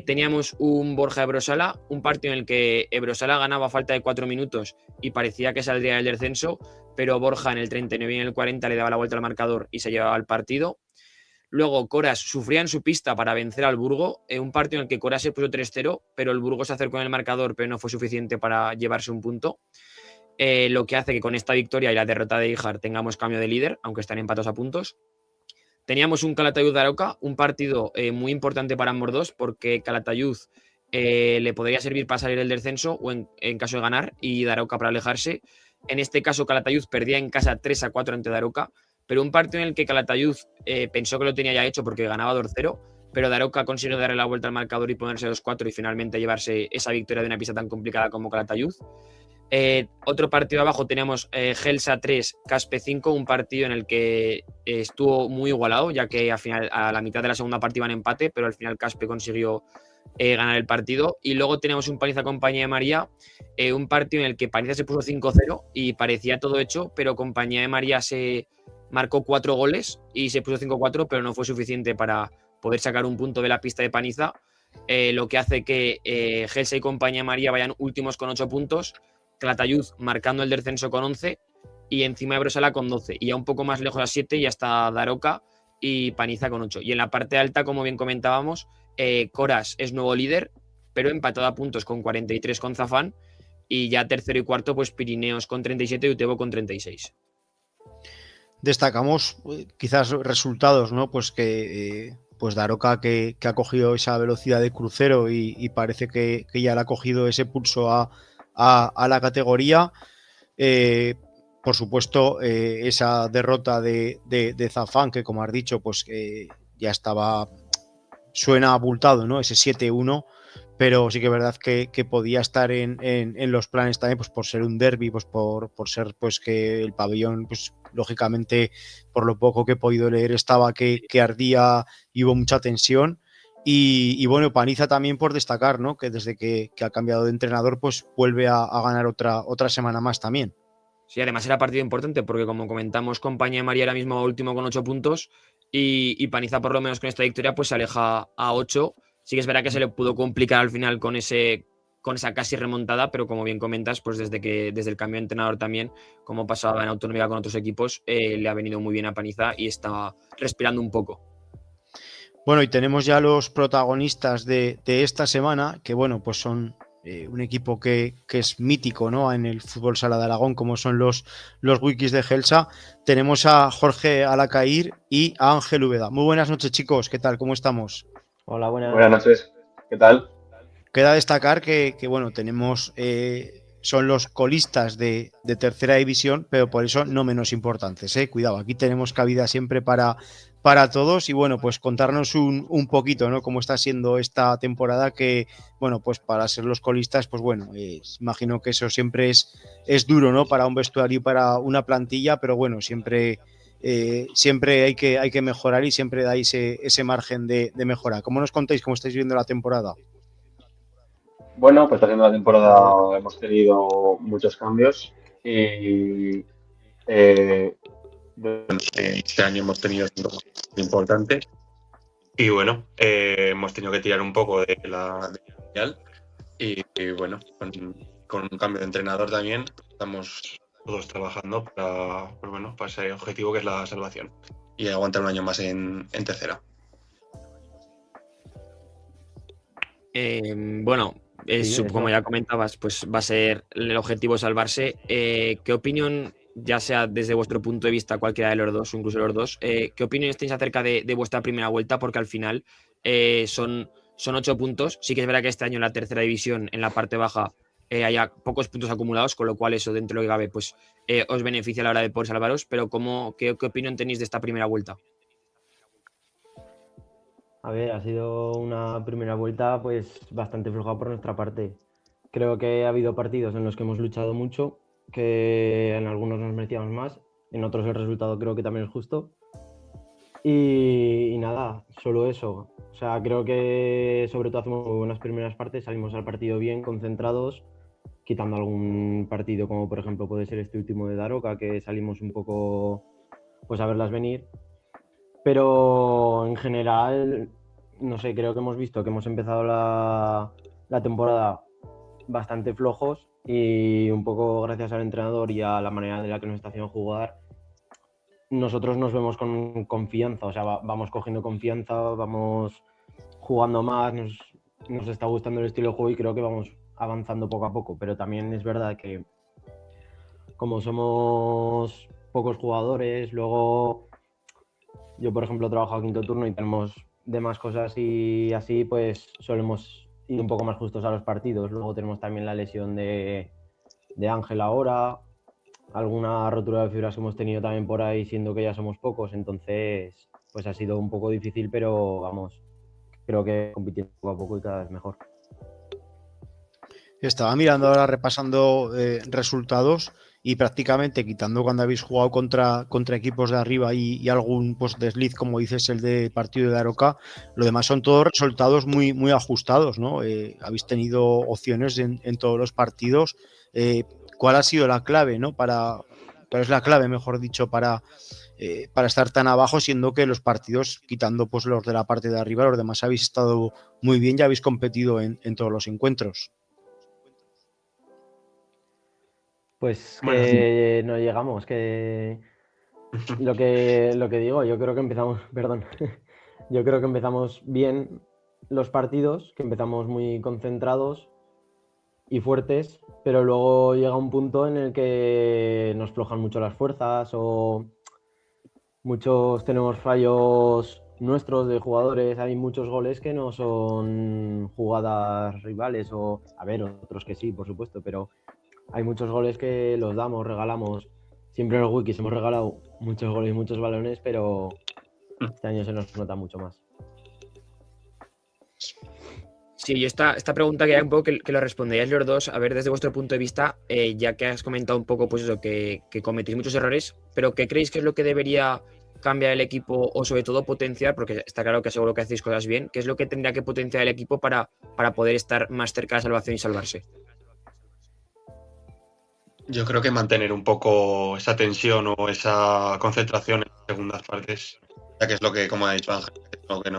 Teníamos un Borja Ebrosala, un partido en el que Ebrosala ganaba a falta de 4 minutos y parecía que saldría del descenso, pero Borja en el 39 y en el 40 le daba la vuelta al marcador y se llevaba el partido. Luego Coras sufría en su pista para vencer al Burgo, un partido en el que Coras se puso 3-0, pero el Burgo se acercó en el marcador, pero no fue suficiente para llevarse un punto. Lo que hace que con esta victoria y la derrota de Híjar tengamos cambio de líder, aunque están empatados a puntos. Teníamos un Calatayud Daroca, un partido muy importante para ambos dos, porque Calatayud le podría servir para salir del descenso o en caso de ganar, y Daroca para alejarse. En este caso, Calatayud perdía en casa 3-4 ante Daroca, pero un partido en el que Calatayud pensó que lo tenía ya hecho porque ganaba 2-0, pero Daroca consiguió darle la vuelta al marcador y ponerse 2-4 y finalmente llevarse esa victoria de una pista tan complicada como Calatayud. Otro partido abajo teníamos Gelsa 3, Caspe 5, un partido en el que estuvo muy igualado, ya que a la mitad de la segunda parte iban empate, pero al final Caspe consiguió ganar el partido. Y luego tenemos un Paniza Compañía de María, un partido en el que Paniza se puso 5-0 y parecía todo hecho, pero Compañía de María se marcó 4 goles y se puso 5-4, pero no fue suficiente para poder sacar un punto de la pista de Paniza, lo que hace que Gelsa y Compañía María vayan últimos con 8 puntos, Calatayud marcando el descenso con 11 y encima de Brosala con 12, y ya un poco más lejos a 7 ya está Daroca y Paniza con 8. Y en la parte alta, como bien comentábamos, Coras es nuevo líder, pero empatado a puntos con 43 con Zafán, y ya tercero y cuarto pues Pirineos con 37 y Utebo con 36. Destacamos quizás resultados, ¿no? Pues que pues Daroca que ha cogido esa velocidad de crucero y parece que ya le ha cogido ese pulso a la categoría. Por supuesto, esa derrota de Zafán, que como has dicho, pues ya estaba, suena abultado, ¿no? Ese 7-1, pero sí que es verdad que podía estar en los planes también, pues por ser un derbi, pues por ser pues que el pabellón, pues lógicamente, por lo poco que he podido leer, estaba que ardía y hubo mucha tensión. Y bueno, Paniza también por destacar, ¿no? Que desde que ha cambiado de entrenador, pues vuelve a ganar otra semana más también. Sí, además era partido importante porque, como comentamos, Compañía María ahora mismo último con 8 puntos y Paniza, por lo menos con esta victoria, pues se aleja a 8. Sí que es verdad que se le pudo complicar al final con esa casi remontada, pero como bien comentas, pues desde el cambio de entrenador también, como pasaba en Autonómica con otros equipos, le ha venido muy bien a Paniza y está respirando un poco. Bueno, y tenemos ya los protagonistas de esta semana, que bueno, pues son un equipo que es mítico, ¿no? En el fútbol sala de Aragón, como son los Wikis de Gelsa. Tenemos a Jorge Alacair y a Ángel Úbeda. Muy buenas noches, chicos. ¿Qué tal? ¿Cómo estamos? Hola, buenas. Buenas noches. ¿Qué tal? Queda destacar que bueno, tenemos son los colistas de tercera división, pero por eso no menos importantes, ¿eh? Cuidado, aquí tenemos cabida siempre para todos y bueno, pues contarnos un poquito, ¿no? Cómo está siendo esta temporada, que bueno, pues para ser los colistas, pues bueno, imagino que eso siempre es duro, ¿no? Para un vestuario y para una plantilla, pero bueno, siempre hay que mejorar y siempre dais ese margen de mejora. ¿Cómo nos contáis cómo estáis viendo la temporada? Bueno, pues haciendo la temporada hemos tenido muchos cambios y este año hemos tenido uno importante y bueno, hemos tenido que tirar un poco de la mundial y bueno, con un cambio de entrenador también estamos todos trabajando para ese objetivo que es la salvación y aguantar un año más en tercera. Bueno, como ya comentabas, pues va a ser el objetivo salvarse. ¿Qué opinión, ya sea desde vuestro punto de vista, cualquiera de los dos o incluso los dos, qué opiniones tenéis acerca de vuestra primera vuelta? Porque al final son 8 puntos. Sí que es verdad que este año en la tercera división, en la parte baja, haya pocos puntos acumulados, con lo cual eso, dentro de lo que cabe, pues os beneficia a la hora de poder salvaros. Pero ¿qué opinión tenéis de esta primera vuelta? A ver, ha sido una primera vuelta pues bastante floja por nuestra parte. Creo que ha habido partidos en los que hemos luchado mucho, que en algunos nos merecíamos más, en otros el resultado creo que también es justo. Y nada, solo eso. O sea, creo que sobre todo hacemos muy buenas primeras partes, salimos al partido bien, concentrados, quitando algún partido como por ejemplo puede ser este último de Daroca, que salimos un poco pues a verlas venir. Pero en general, no sé, creo que hemos visto que hemos empezado la temporada bastante flojos y un poco gracias al entrenador y a la manera de la que nos está haciendo jugar, nosotros nos vemos con confianza, o sea, vamos cogiendo confianza, vamos jugando más, nos está gustando el estilo de juego y creo que vamos avanzando poco a poco, pero también es verdad que como somos pocos jugadores, luego yo por ejemplo trabajo a quinto turno y tenemos demás cosas y así pues solemos ir un poco más justos a los partidos. Luego tenemos también la lesión de Ángel ahora, alguna rotura de fibras que hemos tenido también por ahí, siendo que ya somos pocos, entonces pues ha sido un poco difícil, pero vamos, creo que compitiendo poco a poco y cada vez mejor. Estaba mirando ahora, repasando resultados y prácticamente quitando cuando habéis jugado contra equipos de arriba y algún pues, desliz, como dices, el de partido de Daroca, lo demás son todos resultados muy, muy ajustados, ¿no? Habéis tenido opciones en todos los partidos. ¿Cuál ha sido la clave, ¿no? para es la clave, mejor dicho, para estar tan abajo, siendo que los partidos, quitando pues los de la parte de arriba, los demás habéis estado muy bien y habéis competido en todos los encuentros? Pues Bueno, que no llegamos, que lo que digo, yo creo que empezamos, perdón, yo creo que empezamos bien los partidos, que empezamos muy concentrados y fuertes, pero luego llega un punto en el que nos flojan mucho las fuerzas o muchos tenemos fallos nuestros de jugadores, hay muchos goles que no son jugadas rivales o, a ver, otros que sí, por supuesto, pero hay muchos goles que los damos, regalamos. Siempre en los wikis hemos regalado muchos goles y muchos balones, pero este año se nos nota mucho más. Sí, yo esta pregunta quería un poco que lo respondíais los dos, a ver, desde vuestro punto de vista, ya que has comentado un poco, pues eso, que cometéis muchos errores, pero ¿qué creéis que es lo que debería cambiar el equipo o sobre todo potenciar? Porque está claro que seguro que hacéis cosas bien. ¿Qué es lo que tendría que potenciar el equipo para poder estar más cerca de la salvación y salvarse? yo creo que mantener un poco esa tensión o esa concentración en las segundas partes, ya que es lo que, como ha dicho Ángel, es lo que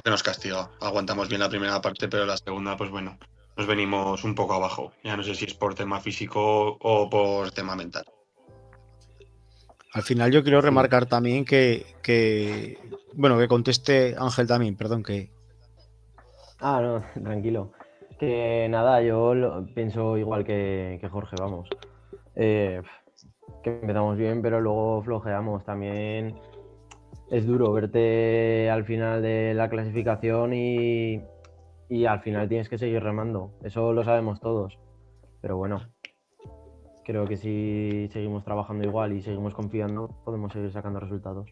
nos castiga. Aguantamos bien la primera parte, pero la segunda, pues bueno, nos venimos un poco abajo. Ya no sé si es por tema físico o por tema mental. Al final yo quiero Sí. remarcar también que conteste Ángel también, perdón, que... Ah, no, tranquilo. Que nada, pienso igual que Jorge, vamos. Que empezamos bien, pero luego flojeamos. También es duro verte al final de la clasificación y al final tienes que seguir remando. Eso lo sabemos todos. Pero bueno, creo que si seguimos trabajando igual y seguimos confiando, podemos seguir sacando resultados.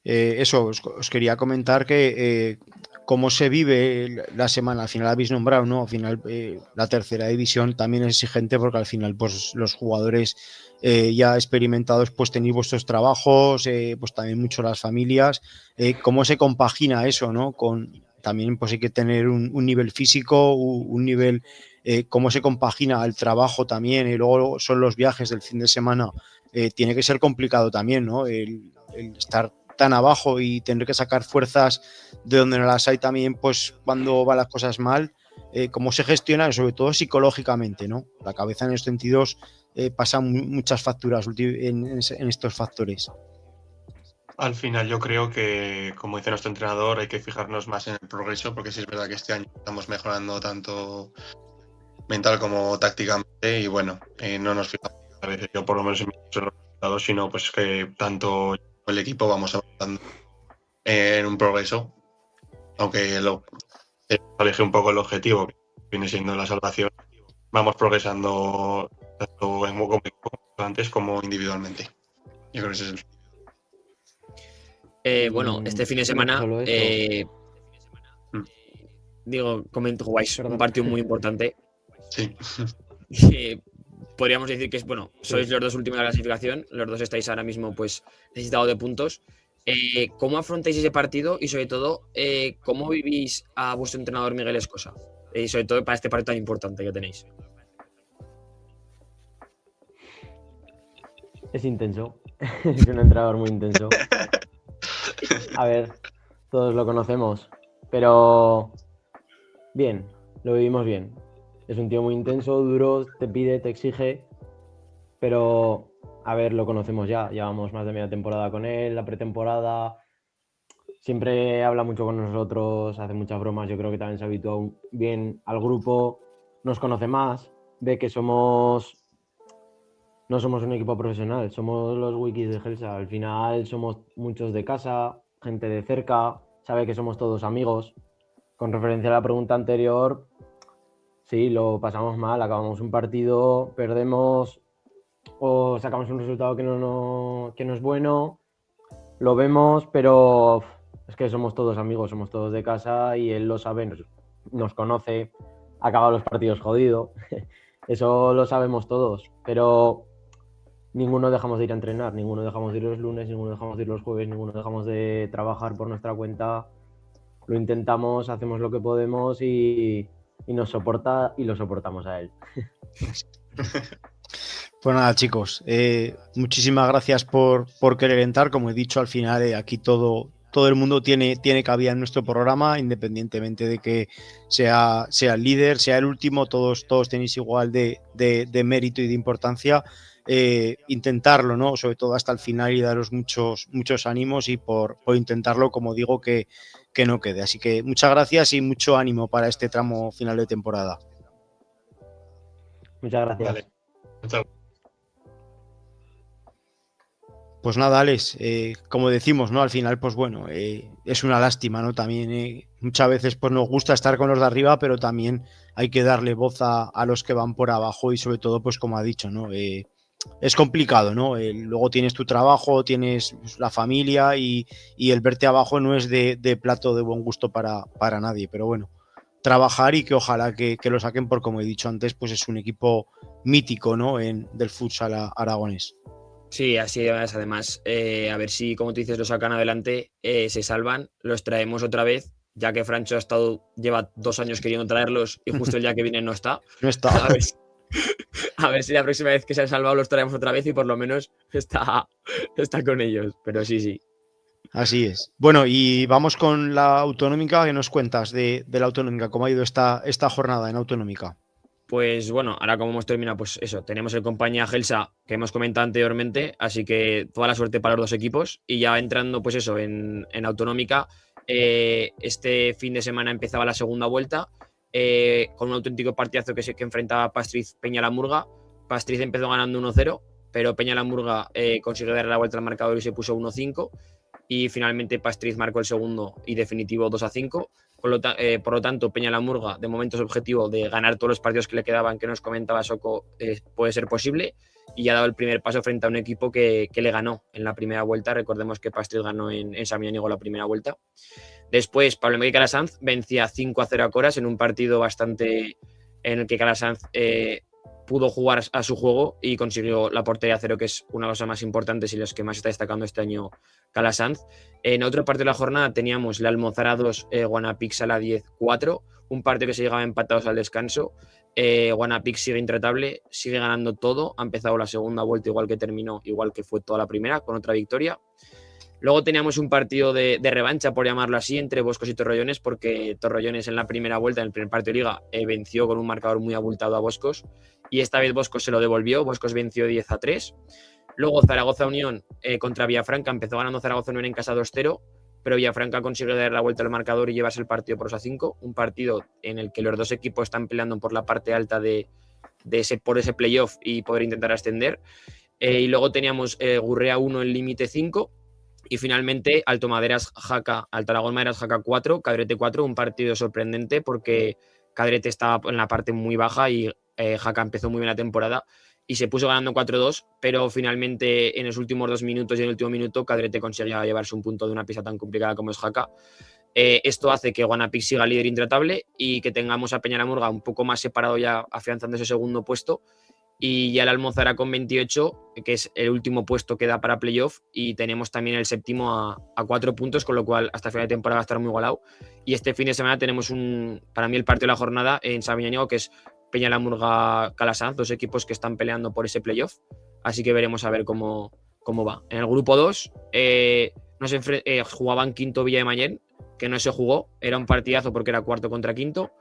Eso, os quería comentar que cómo se vive la semana. Al final habéis nombrado, ¿no? Al final la tercera división también es exigente porque al final pues los jugadores ya experimentados pues tenéis vuestros trabajos, pues también mucho las familias. ¿Cómo se compagina eso, ¿no? También pues hay que tener un nivel físico, un nivel... cómo se compagina el trabajo también y luego son los viajes del fin de semana. Tiene que ser complicado también, ¿no? El estar tan abajo y tener que sacar fuerzas de donde no las hay también, pues cuando van las cosas mal, cómo se gestiona, sobre todo psicológicamente, ¿no? La cabeza en estos sentidos pasa muchas facturas en estos factores. Al final yo creo que, como dice nuestro entrenador, hay que fijarnos más en el progreso, porque sí es verdad que este año estamos mejorando tanto mental como tácticamente y bueno, no nos fijamos a veces, yo por lo menos en mis resultados, sino pues que tanto el equipo vamos avanzando en un progreso, aunque aleje un poco el objetivo, que viene siendo la salvación, vamos progresando tanto como equipo antes como individualmente. Yo creo que ese es el... Bueno, este fin de semana, solo eso. jugáis un partido muy importante. Sí. Podríamos decir que sois los dos últimos de la clasificación, los dos estáis ahora mismo pues necesitados de puntos. ¿Cómo afrontáis ese partido y sobre todo cómo vivís a vuestro entrenador Miguel Escosa? Y sobre todo para este partido tan importante que tenéis. Es intenso, es un entrenador muy intenso. A ver, todos lo conocemos, pero bien, lo vivimos bien. Es un tío muy intenso, duro, te pide, te exige, pero a ver, lo conocemos ya. Llevamos más de media temporada con él, la pretemporada. Siempre habla mucho con nosotros, hace muchas bromas. Yo creo que también se habitúa bien al grupo, nos conoce más, ve que no somos un equipo profesional, somos los wikis de Gelsa. Al final somos muchos de casa, gente de cerca, sabe que somos todos amigos. Con referencia a la pregunta anterior, sí, lo pasamos mal, acabamos un partido, perdemos o sacamos un resultado que no es bueno, lo vemos, pero es que somos todos amigos, somos todos de casa y él lo sabe, nos conoce, acaba los partidos jodido, eso lo sabemos todos, pero ninguno dejamos de ir a entrenar, ninguno dejamos de ir los lunes, ninguno dejamos de ir los jueves, ninguno dejamos de trabajar por nuestra cuenta, lo intentamos, hacemos lo que podemos y nos soporta y lo soportamos a él. Pues nada, chicos, muchísimas gracias por querer entrar. Como he dicho, al final aquí todo el mundo tiene cabida en nuestro programa, independientemente de que sea el líder, sea el último, todos tenéis igual de mérito y de importancia. Intentarlo, ¿no? Sobre todo hasta el final, y daros muchos ánimos, y por intentarlo, como digo, que no quede. Así que muchas gracias y mucho ánimo para este tramo final de temporada. Muchas gracias. Vale. Muchas Pues nada, Alex, como decimos, ¿no? Al final, pues bueno, es una lástima, ¿no? También muchas veces pues nos gusta estar con los de arriba, pero también hay que darle voz a los que van por abajo, y sobre todo, pues como ha dicho, ¿no? Es complicado, ¿no? Luego tienes tu trabajo, tienes la familia, y el verte abajo no es de plato de buen gusto para nadie, pero bueno, trabajar, y que ojalá que lo saquen, porque como he dicho antes, pues es un equipo mítico, ¿no? Del futsal aragonés. Sí, así es. Además, a ver si, como tú dices, lo sacan adelante, se salvan, los traemos otra vez, ya que Francho lleva 2 años queriendo traerlos y justo el día que viene no está. No está. A ver si la próxima vez que se han salvado los traemos otra vez y por lo menos está con ellos. Pero sí. Así es. Bueno, y vamos con la autonómica. ¿Qué nos cuentas de la autonómica? ¿Cómo ha ido esta jornada en autonómica? Pues bueno, ahora como hemos terminado, pues eso, tenemos el compañía Gelsa que hemos comentado anteriormente, así que toda la suerte para los 2 equipos. Y ya entrando, pues eso, en autonómica, este fin de semana empezaba la segunda vuelta, con un auténtico partidazo que enfrentaba a Pastriz Peña La Murga. Pastriz empezó ganando 1-0, pero Peña La Murga consiguió dar la vuelta al marcador y se puso 1-5. Y finalmente Pastriz marcó el segundo y definitivo 2-5. Por lo tanto, Peña La Murga, de momento, su objetivo de ganar todos los partidos que le quedaban, que nos comentaba Soko, puede ser posible, y ha dado el primer paso frente a un equipo que le ganó en la primera vuelta. Recordemos que Pastriz ganó en Samaniego la primera vuelta. Después, Pablo Miguel Calasanz vencía 5-0 a Coras en un partido bastante en el que Calasanz pudo jugar a su juego y consiguió la portería 0, que es una cosa más importantes y las que más está destacando este año Calasanz. En otro partido de la jornada teníamos la Almozara 2, Guanapix Sala 10 4, un partido que se llegaba empatados al descanso. Guanapix sigue intratable, sigue ganando todo, ha empezado la segunda vuelta igual que terminó, igual que fue toda la primera, con otra victoria. Luego teníamos un partido de revancha, por llamarlo así, entre Boscos y Torrellones, porque Torrellones en la primera vuelta, en el primer partido de liga, venció con un marcador muy abultado a Boscos, y esta vez Boscos se lo devolvió. Boscos venció 10-3. Luego Zaragoza Unión contra Villafranca, empezó ganando Zaragoza Unión en casa 2-0, pero Villafranca consiguió dar la vuelta al marcador y llevarse el partido por 2-5, un partido en el que los 2 equipos están peleando por la parte alta por ese playoff y poder intentar ascender. Y luego teníamos Gurrea 1 en límite 5, y finalmente Alto Aragón Maderas Jaca 4, Cadrete 4, un partido sorprendente porque Cadrete estaba en la parte muy baja y Jaca empezó muy bien la temporada y se puso ganando 4-2, pero finalmente en los últimos 2 minutos y en el último minuto Cadrete conseguía llevarse un punto de una pista tan complicada como es Jaca. Esto hace que Guanapix siga líder intratable y que tengamos a Peña La Murga un poco más separado, ya afianzando ese segundo puesto, y ya el Almozara con 28, que es el último puesto que da para playoff, y tenemos también el séptimo a 4 puntos, con lo cual hasta final de temporada va a estar muy igualado. Y este fin de semana tenemos para mí el partido de la jornada en Sabiñánigo, que es Peña La Murga Calasanz, 2 equipos que están peleando por ese playoff, así que veremos a ver cómo va. En el grupo 2 jugaban Quinto Villa de Mayén, que no se jugó, era un partidazo porque era cuarto contra quinto.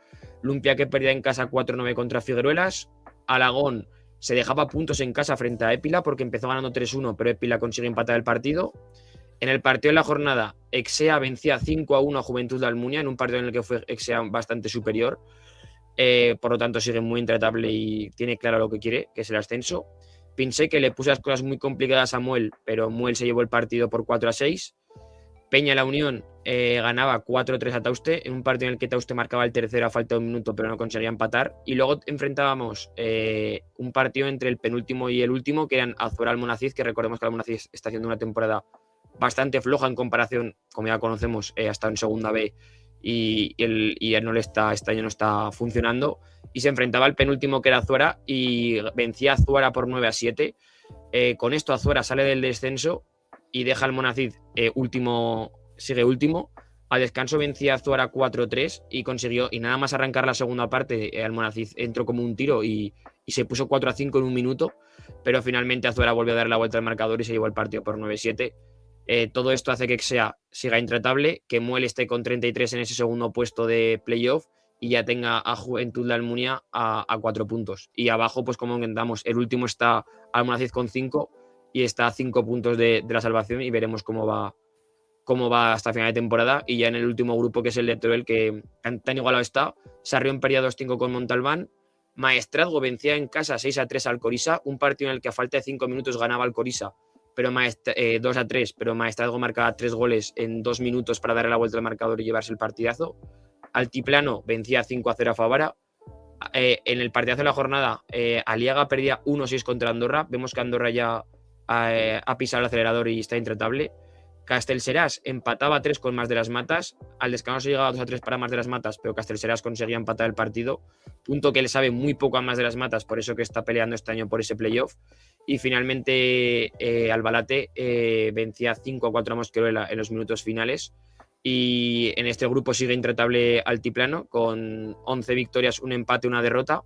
Lumpia, que perdía en casa 4-9 contra Figueruelas. Alagón se dejaba puntos en casa frente a Épila porque empezó ganando 3-1, pero Épila consigue empatar el partido. En el partido de la jornada, Exea vencía 5-1 a Juventud de Almunia, en un partido en el que fue Exea bastante superior. Por lo tanto, sigue muy intratable y tiene claro lo que quiere, que es el ascenso. Pensé que le puse las cosas muy complicadas a Muel, pero Muel se llevó el partido por 4-6. Peña La Unión ganaba 4-3 a Tauste, en un partido en el que Tauste marcaba el tercero a falta de 1 minuto, pero no conseguía empatar. Y luego enfrentábamos un partido entre el penúltimo y el último, que eran Azuera Almonacid, que recordemos que Almonacid está haciendo una temporada bastante floja en comparación, como ya conocemos, hasta en segunda B, y este año no está funcionando. Y se enfrentaba al penúltimo, que era Azuera, y vencía a Azuera por 9-7. Con esto Azuera sale del descenso y deja al Almonacid sigue último. A descanso vencía a Azuara 4-3 y consiguió, y nada más arrancar la segunda parte, Almonacid entró como un tiro y y se puso 4-5 en un minuto, pero finalmente Azuera volvió a dar la vuelta al marcador y se llevó el partido por 9-7. Todo esto hace que Xea siga intratable, que Muel esté con 33 en ese segundo puesto de playoff y ya tenga a Juventud de Almunia a 4 puntos. Y abajo, pues como comentamos, el último está Almonacid con 5 y está a 5 puntos de la salvación, y veremos cómo va hasta final de temporada. Y ya en el último grupo, que es el de Teruel, que tan igualado está, Sarrión perdía 2-5 con Montalbán, Maestrazgo vencía en casa 6-3 al Corisa, un partido en el que a falta de 5 minutos ganaba el Corisa, pero 2-3, pero Maestrazgo marcaba 3 goles en 2 minutos para darle la vuelta al marcador y llevarse el partidazo. Altiplano vencía 5-0 a Favara. En el partidazo de la jornada, Aliaga perdía 1-6 contra Andorra. Vemos que Andorra ya ha pisado el acelerador y está intratable. Castellseràs empataba 3 con Mas de las Matas. Al descanso se llegaba 2-3 para Mas de las Matas, pero Castellseràs conseguía empatar el partido. Punto que le sabe muy poco a Mas de las Matas, por eso que está peleando este año por ese playoff. Y finalmente Albalate vencía 5-4 a Mosqueruela en los minutos finales. Y en este grupo sigue intratable Altiplano, con 11 victorias, un empate, una derrota.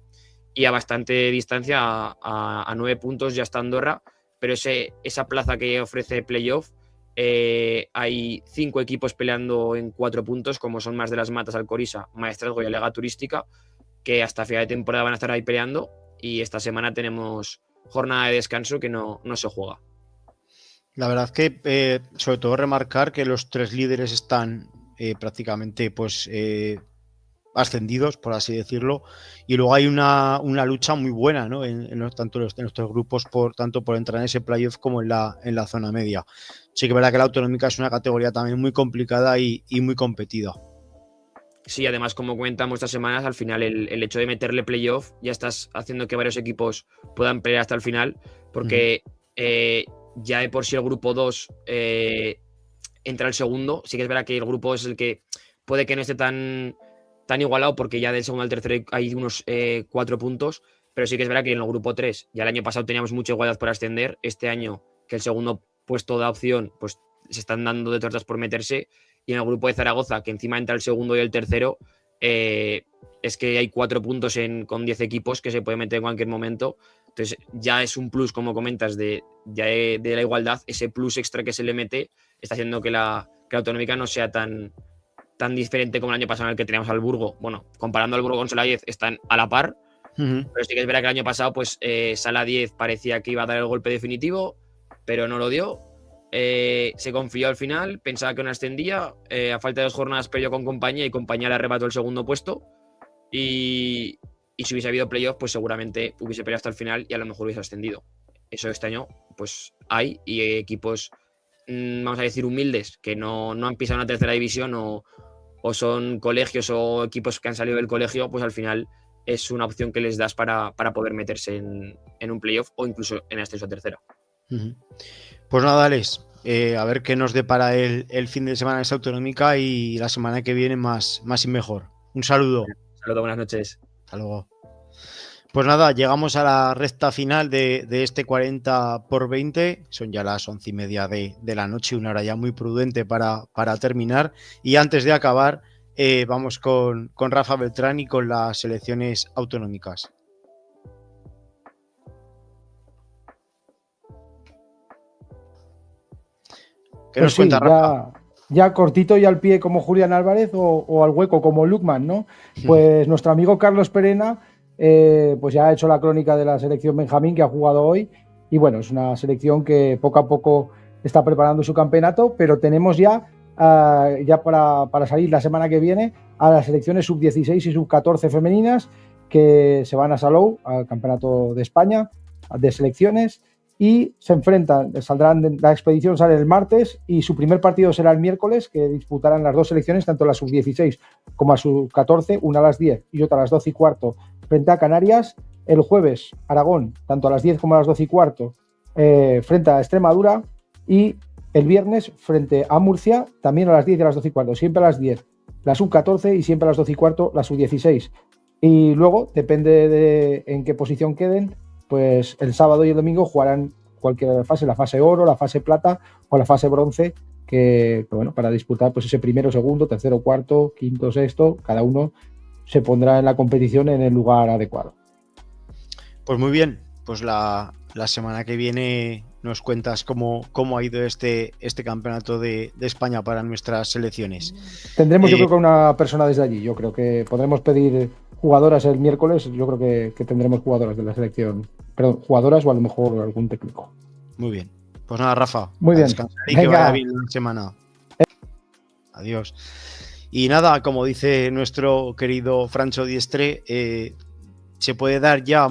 Y a bastante distancia, a 9 puntos, ya está Andorra. Pero esa plaza que ofrece playoff, hay 5 equipos peleando en 4 puntos, como son Mas de las Matas, Alcorisa, Maestrazgo y Alega Turística, que hasta final de temporada van a estar ahí peleando. Y esta semana tenemos jornada de descanso que no se juega. La verdad que, sobre todo, remarcar que los 3 líderes están prácticamente pues ascendidos, por así decirlo, y luego hay una lucha muy buena, ¿no? Tanto en nuestros grupos, tanto por entrar en ese playoff como en la zona media. Sí que es verdad que la autonómica es una categoría también muy complicada y muy competida. Sí, además, como comentamos estas semanas, al final el hecho de meterle playoff ya estás haciendo que varios equipos puedan pelear hasta el final, porque ya de por sí el grupo 2 entra el segundo. Sí que es verdad que el grupo 2 es el que puede que no esté tan igualado, porque ya del segundo al tercero hay unos 4 puntos, pero sí que es verdad que en el grupo 3 ya el año pasado teníamos mucha igualdad por ascender. Este año, que el segundo puesto da opción, pues se están dando de tortas por meterse. Y en el grupo de Zaragoza, que encima entra el segundo y el tercero, es que hay 4 puntos con 10 equipos que se puede meter en cualquier momento. Entonces ya es un plus, como comentas, de la igualdad. Ese plus extra que se le mete está haciendo que la autonómica no sea tan diferente como el año pasado, en el que teníamos al Burgo. Bueno, comparando al Burgo con Sala 10, están a la par. Pero sí que es verdad que el año pasado, pues Sala 10 parecía que iba a dar el golpe definitivo, pero no lo dio. Se confió al final, pensaba que no ascendía. A falta de 2 jornadas perdió con Compañía, y Compañía le arrebató el segundo puesto. Y si hubiese habido playoff, pues seguramente hubiese peleado hasta el final y a lo mejor hubiese ascendido. Eso este año pues hay, y equipos, vamos a decir, humildes, que no han pisado una tercera división, o son colegios o equipos que han salido del colegio, pues al final es una opción que les das para poder meterse en un playoff o incluso en ascenso a tercera. Pues nada, Alex, a ver qué nos depara el fin de semana en esta autonómica, y la semana que viene más y mejor. Un saludo. Saludos, buenas noches. Hasta luego. Pues nada, llegamos a la recta final de este 40x20. Son ya las 11:30 de la noche, una hora ya muy prudente para terminar. Y antes de acabar, vamos con Rafa Beltrán y con las selecciones autonómicas. ¿Qué nos cuenta, Rafa? Ya cortito y al pie como Julián Álvarez, o al hueco como Lukman, ¿no? Pues nuestro amigo Carlos Perena pues ya ha hecho la crónica de la selección Benjamín, que ha jugado hoy, y bueno, es una selección que poco a poco está preparando su campeonato, pero tenemos ya para salir la semana que viene a las selecciones sub-16 y sub-14 femeninas, que se van a Salou, al campeonato de España de selecciones, y se enfrentan, la expedición sale el martes y su primer partido será el miércoles, que disputarán las 2 selecciones, tanto la sub-16 como la sub-14, una a las 10 y otra a las 12:15 frente a Canarias. El jueves, Aragón, tanto a las 10 como a las 12:15 frente a Extremadura, y el viernes frente a Murcia, también a las 10 y a las 12:15, siempre a las 10 la sub-14 y siempre a las 12:15 la sub-16. Y luego, depende de en qué posición queden, pues el sábado y el domingo jugarán cualquier fase, la fase oro, la fase plata o la fase bronce, que bueno, para disputar pues ese primero, segundo, tercero, cuarto, quinto, sexto, cada uno se pondrá en la competición en el lugar adecuado. Pues muy bien, pues la semana que viene nos cuentas cómo ha ido este campeonato de España para nuestras selecciones. Tendremos, yo creo que una persona desde allí. Yo creo que podremos pedir jugadoras el miércoles. Yo creo que tendremos jugadoras de la selección. Perdón, jugadoras o a lo mejor algún técnico. Muy bien. Pues nada, Rafa. Muy bien. Y que vaya bien la semana. Adiós. Y nada, como dice nuestro querido Francho Diestre, se puede dar ya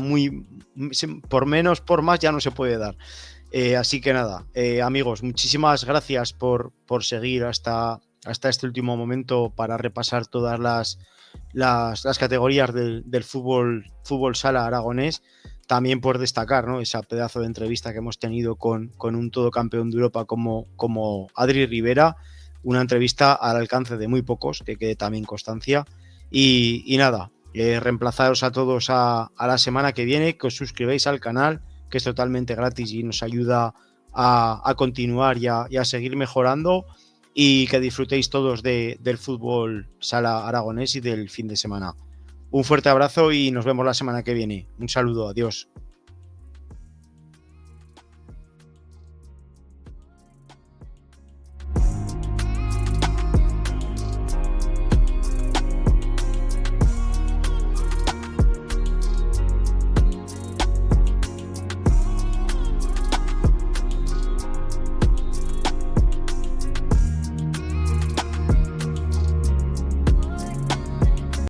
por menos, por más, ya no se puede dar. Así que nada, amigos, muchísimas gracias por seguir hasta este último momento para repasar todas las categorías del fútbol sala aragonés. También por destacar, ¿no?, esa pedazo de entrevista que hemos tenido con un todo campeón de Europa como Adri Rivera. Una entrevista al alcance de muy pocos, que quede también constancia. Y nada, reemplazaros a todos a la semana que viene, que os suscribáis al canal, que es totalmente gratis y nos ayuda a continuar y a seguir mejorando, y que disfrutéis todos del fútbol sala aragonés y del fin de semana. Un fuerte abrazo y nos vemos la semana que viene. Un saludo, adiós.